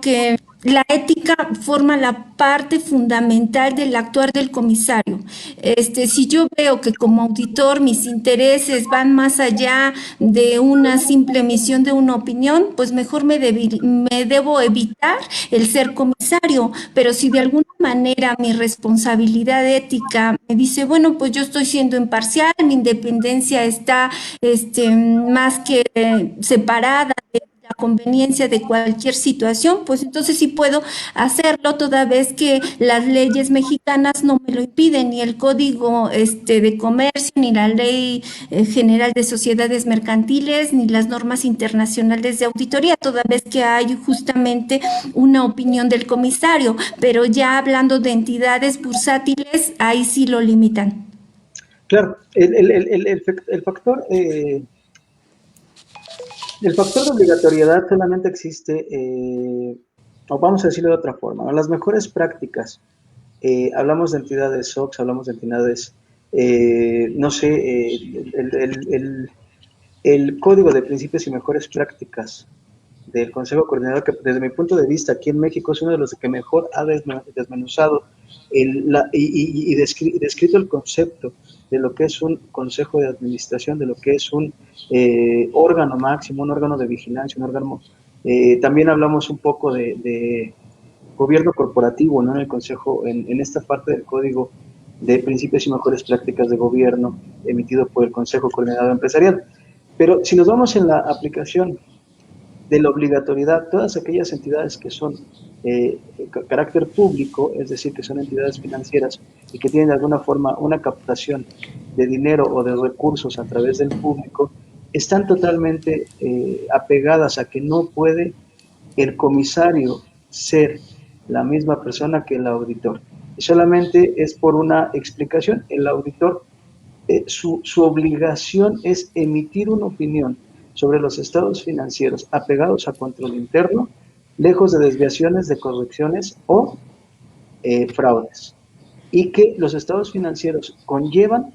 que la ética forma la parte fundamental del actuar del comisario. Si yo veo que como auditor mis intereses van más allá de una simple emisión de una opinión, pues mejor me debo evitar el ser comisario. Pero si de alguna manera mi responsabilidad ética me dice, bueno, pues yo estoy siendo imparcial, mi independencia está más que separada de la conveniencia de cualquier situación, pues entonces sí puedo hacerlo toda vez que las leyes mexicanas no me lo impiden, ni el Código de Comercio, ni la Ley General de Sociedades Mercantiles, ni las normas internacionales de auditoría, toda vez que hay justamente una opinión del comisario, pero ya hablando de entidades bursátiles, ahí sí lo limitan. Claro, el factor el factor de obligatoriedad solamente existe, o vamos a decirlo de otra forma, ¿no? Las mejores prácticas, hablamos de entidades SOX, hablamos de entidades, no sé, el Código de Principios y Mejores Prácticas del Consejo Coordinador, que desde mi punto de vista aquí en México es uno de los que mejor ha desmenuzado y descrito el concepto de lo que es un consejo de administración, de lo que es un órgano máximo, un órgano de vigilancia, un órgano... también hablamos un poco de gobierno corporativo, ¿no? En el consejo, en esta parte del Código de Principios y Mejores Prácticas de Gobierno emitido por el Consejo Coordinador Empresarial. Pero si nos vamos en la aplicación de la obligatoriedad, todas aquellas entidades que son carácter público, es decir, que son entidades financieras y que tienen de alguna forma una captación de dinero o de recursos a través del público, están totalmente apegadas a que no puede el comisario ser la misma persona que el auditor. Y solamente es por una explicación. El auditor, su obligación es emitir una opinión sobre los estados financieros apegados a control interno, lejos de desviaciones, de correcciones o fraudes. Y que los estados financieros conllevan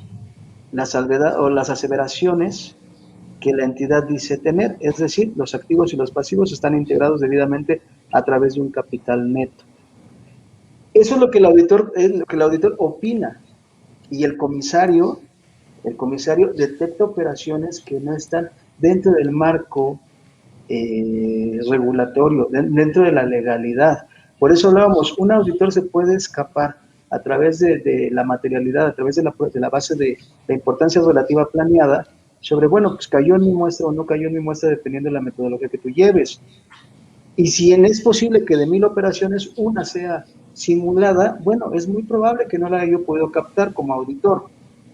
la salvedad o las aseveraciones que la entidad dice tener, es decir, los activos y los pasivos están integrados debidamente a través de un capital neto. Eso es lo que el auditor opina, y el comisario detecta operaciones que no están dentro del marco regulatorio, dentro de la legalidad. Por eso hablábamos, un auditor se puede escapar a través de la materialidad, a través de la base de la importancia relativa planeada, sobre, bueno, pues cayó en mi muestra o no cayó en mi muestra dependiendo de la metodología que tú lleves. Y si es posible que de 1000 operaciones una sea simulada, bueno, es muy probable que no la haya yo podido captar como auditor,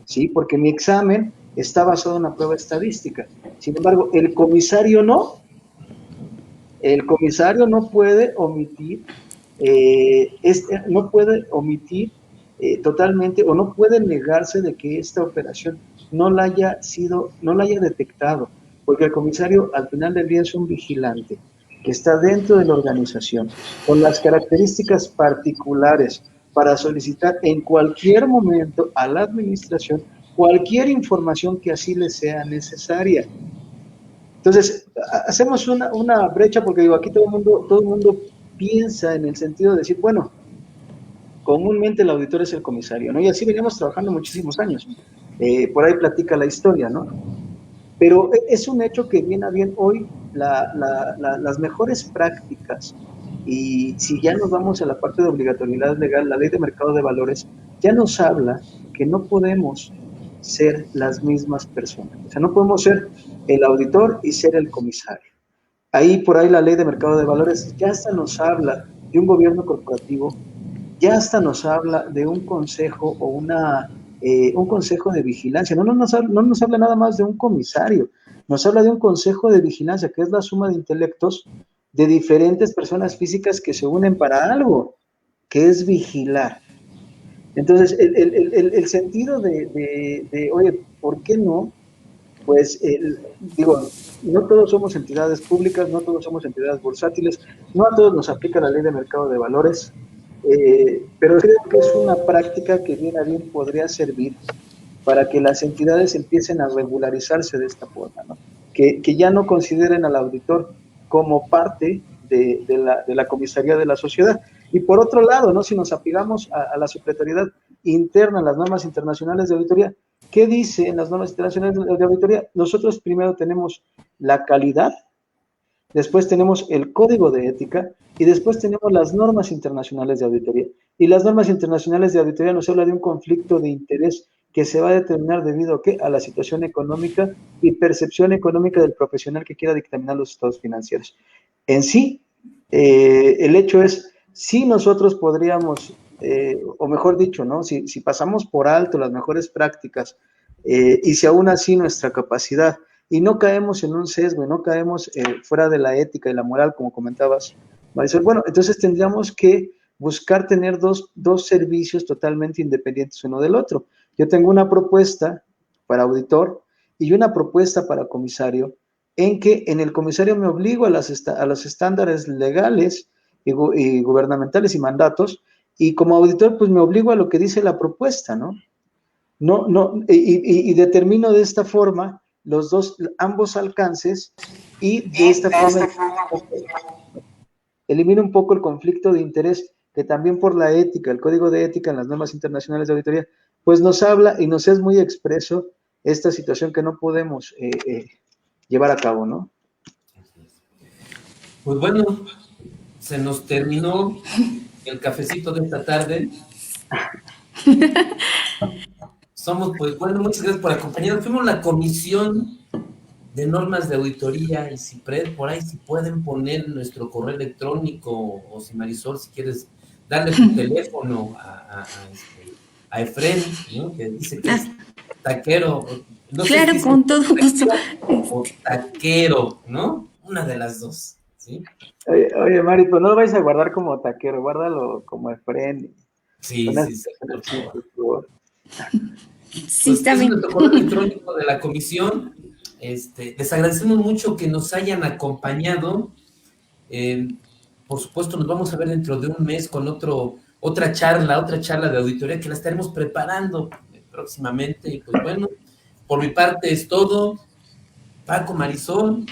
¿sí? Porque mi examen está basado en una prueba estadística. Sin embargo, el comisario no puede omitir, totalmente, o no puede negarse de que esta operación no la haya detectado, porque el comisario al final del día es un vigilante que está dentro de la organización, con las características particulares para solicitar en cualquier momento a la administración cualquier información que así le sea necesaria. Entonces, hacemos una brecha porque digo, aquí todo el mundo piensa en el sentido de decir, bueno, comúnmente el auditor es el comisario, ¿no? Y así veníamos trabajando muchísimos años. Por ahí platica la historia, ¿no? Pero es un hecho que bien a bien hoy las mejores prácticas, y si ya nos vamos a la parte de obligatoriedad legal, la ley de mercado de valores ya nos habla que no podemos ser las mismas personas. O sea, no podemos ser el auditor y ser el comisario. Ahí por ahí la ley de mercado de valores ya hasta nos habla de un gobierno corporativo, ya hasta nos habla de un consejo o un consejo de vigilancia. No nos habla nada más de un comisario, nos habla de un consejo de vigilancia, que es la suma de intelectos de diferentes personas físicas que se unen para algo, que es vigilar. Entonces, el sentido oye, ¿por qué no? Pues, digo, no todos somos entidades públicas, no todos somos entidades bursátiles, no a todos nos aplica la ley de mercado de valores, pero creo que es una práctica que bien a bien podría servir para que las entidades empiecen a regularizarse de esta forma, ¿no? Que ya no consideren al auditor como parte de la comisaría de la sociedad. Y por otro lado, ¿no? Si nos apegamos a la supletoriedad interna, a las normas internacionales de auditoría, ¿qué dice en las normas internacionales de auditoría? Nosotros primero tenemos la calidad, después tenemos el código de ética y después tenemos las normas internacionales de auditoría. Y las normas internacionales de auditoría nos habla de un conflicto de interés que se va a determinar debido a, ¿qué? A la situación económica y percepción económica del profesional que quiera dictaminar los estados financieros. En sí, el hecho es, si nosotros podríamos, o mejor dicho, ¿no? Si pasamos por alto las mejores prácticas y si aún así nuestra capacidad, y no caemos en un sesgo, y no caemos fuera de la ética y la moral, como comentabas, Marisol, bueno, entonces tendríamos que buscar tener dos servicios totalmente independientes uno del otro. Yo tengo una propuesta para auditor y una propuesta para comisario, en que en el comisario me obligo a los estándares legales y gubernamentales y mandatos, y como auditor pues me obligo a lo que dice la propuesta, ¿no? Y determino de esta forma ambos alcances, y de esta forma elimino un poco el conflicto de interés que también por la ética, el código de ética en las normas internacionales de auditoría, pues nos habla y nos es muy expreso esta situación que no podemos llevar a cabo, ¿no? Pues bueno, se nos terminó el cafecito de esta tarde. Pues bueno, muchas gracias por acompañarnos. Fuimos la Comisión de Normas de Auditoría y CIPRED. Por ahí si pueden poner nuestro correo electrónico, o si Marisol, si quieres darle tu teléfono a Efren, ¿no? Que dice que es taquero. No claro, sé con todo gusto. O taquero, ¿no? Una de las dos, ¿sí? Oye, Mari, pues no lo vais a guardar como taquero, guárdalo como Efren. Sí, por favor. Sí, pues está bien. Es nuestro correo electrónico de la comisión. Les agradecemos mucho que nos hayan acompañado. Por supuesto, nos vamos a ver dentro de un mes con otra charla de auditoría que la estaremos preparando próximamente. Y pues bueno, por mi parte es todo. Paco, Marisol.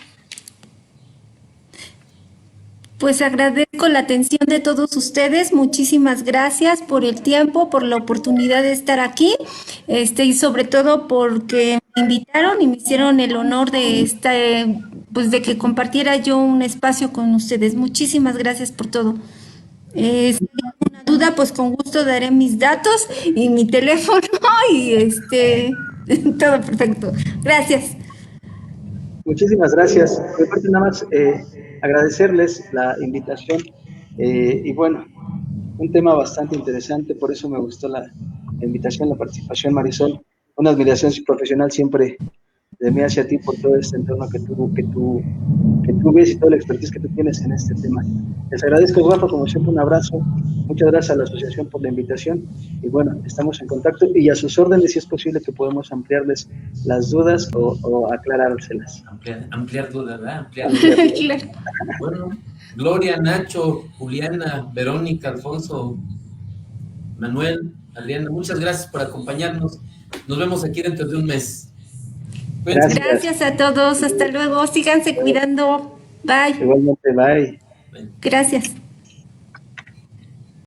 Pues agradezco la atención de todos ustedes, muchísimas gracias por el tiempo, por la oportunidad de estar aquí, y sobre todo porque me invitaron y me hicieron el honor de pues de que compartiera yo un espacio con ustedes. Muchísimas gracias por todo. Si hay alguna duda, pues con gusto daré mis datos y mi teléfono y todo perfecto. Gracias. Muchísimas gracias. Por mi parte, nada más agradecerles la invitación y bueno, un tema bastante interesante, por eso me gustó la invitación, la participación, Marisol. Una admiración profesional siempre de mí hacia ti por todo este entorno que tú ves y toda la expertise que tú tienes en este tema. Les agradezco, Rafa, como siempre, un abrazo. Muchas gracias a la asociación por la invitación. Y bueno, estamos en contacto y a sus órdenes, si es posible que podamos ampliarles las dudas o aclarárselas. Ampliar dudas, ¿verdad? Ampliar dudas. Claro. Bueno, Gloria, Nacho, Juliana, Verónica, Alfonso, Manuel, Adriana, muchas gracias por acompañarnos. Nos vemos aquí dentro de un mes. Gracias. Gracias a todos. Hasta luego. Síganse cuidando. Bye. Igualmente, bye. Gracias.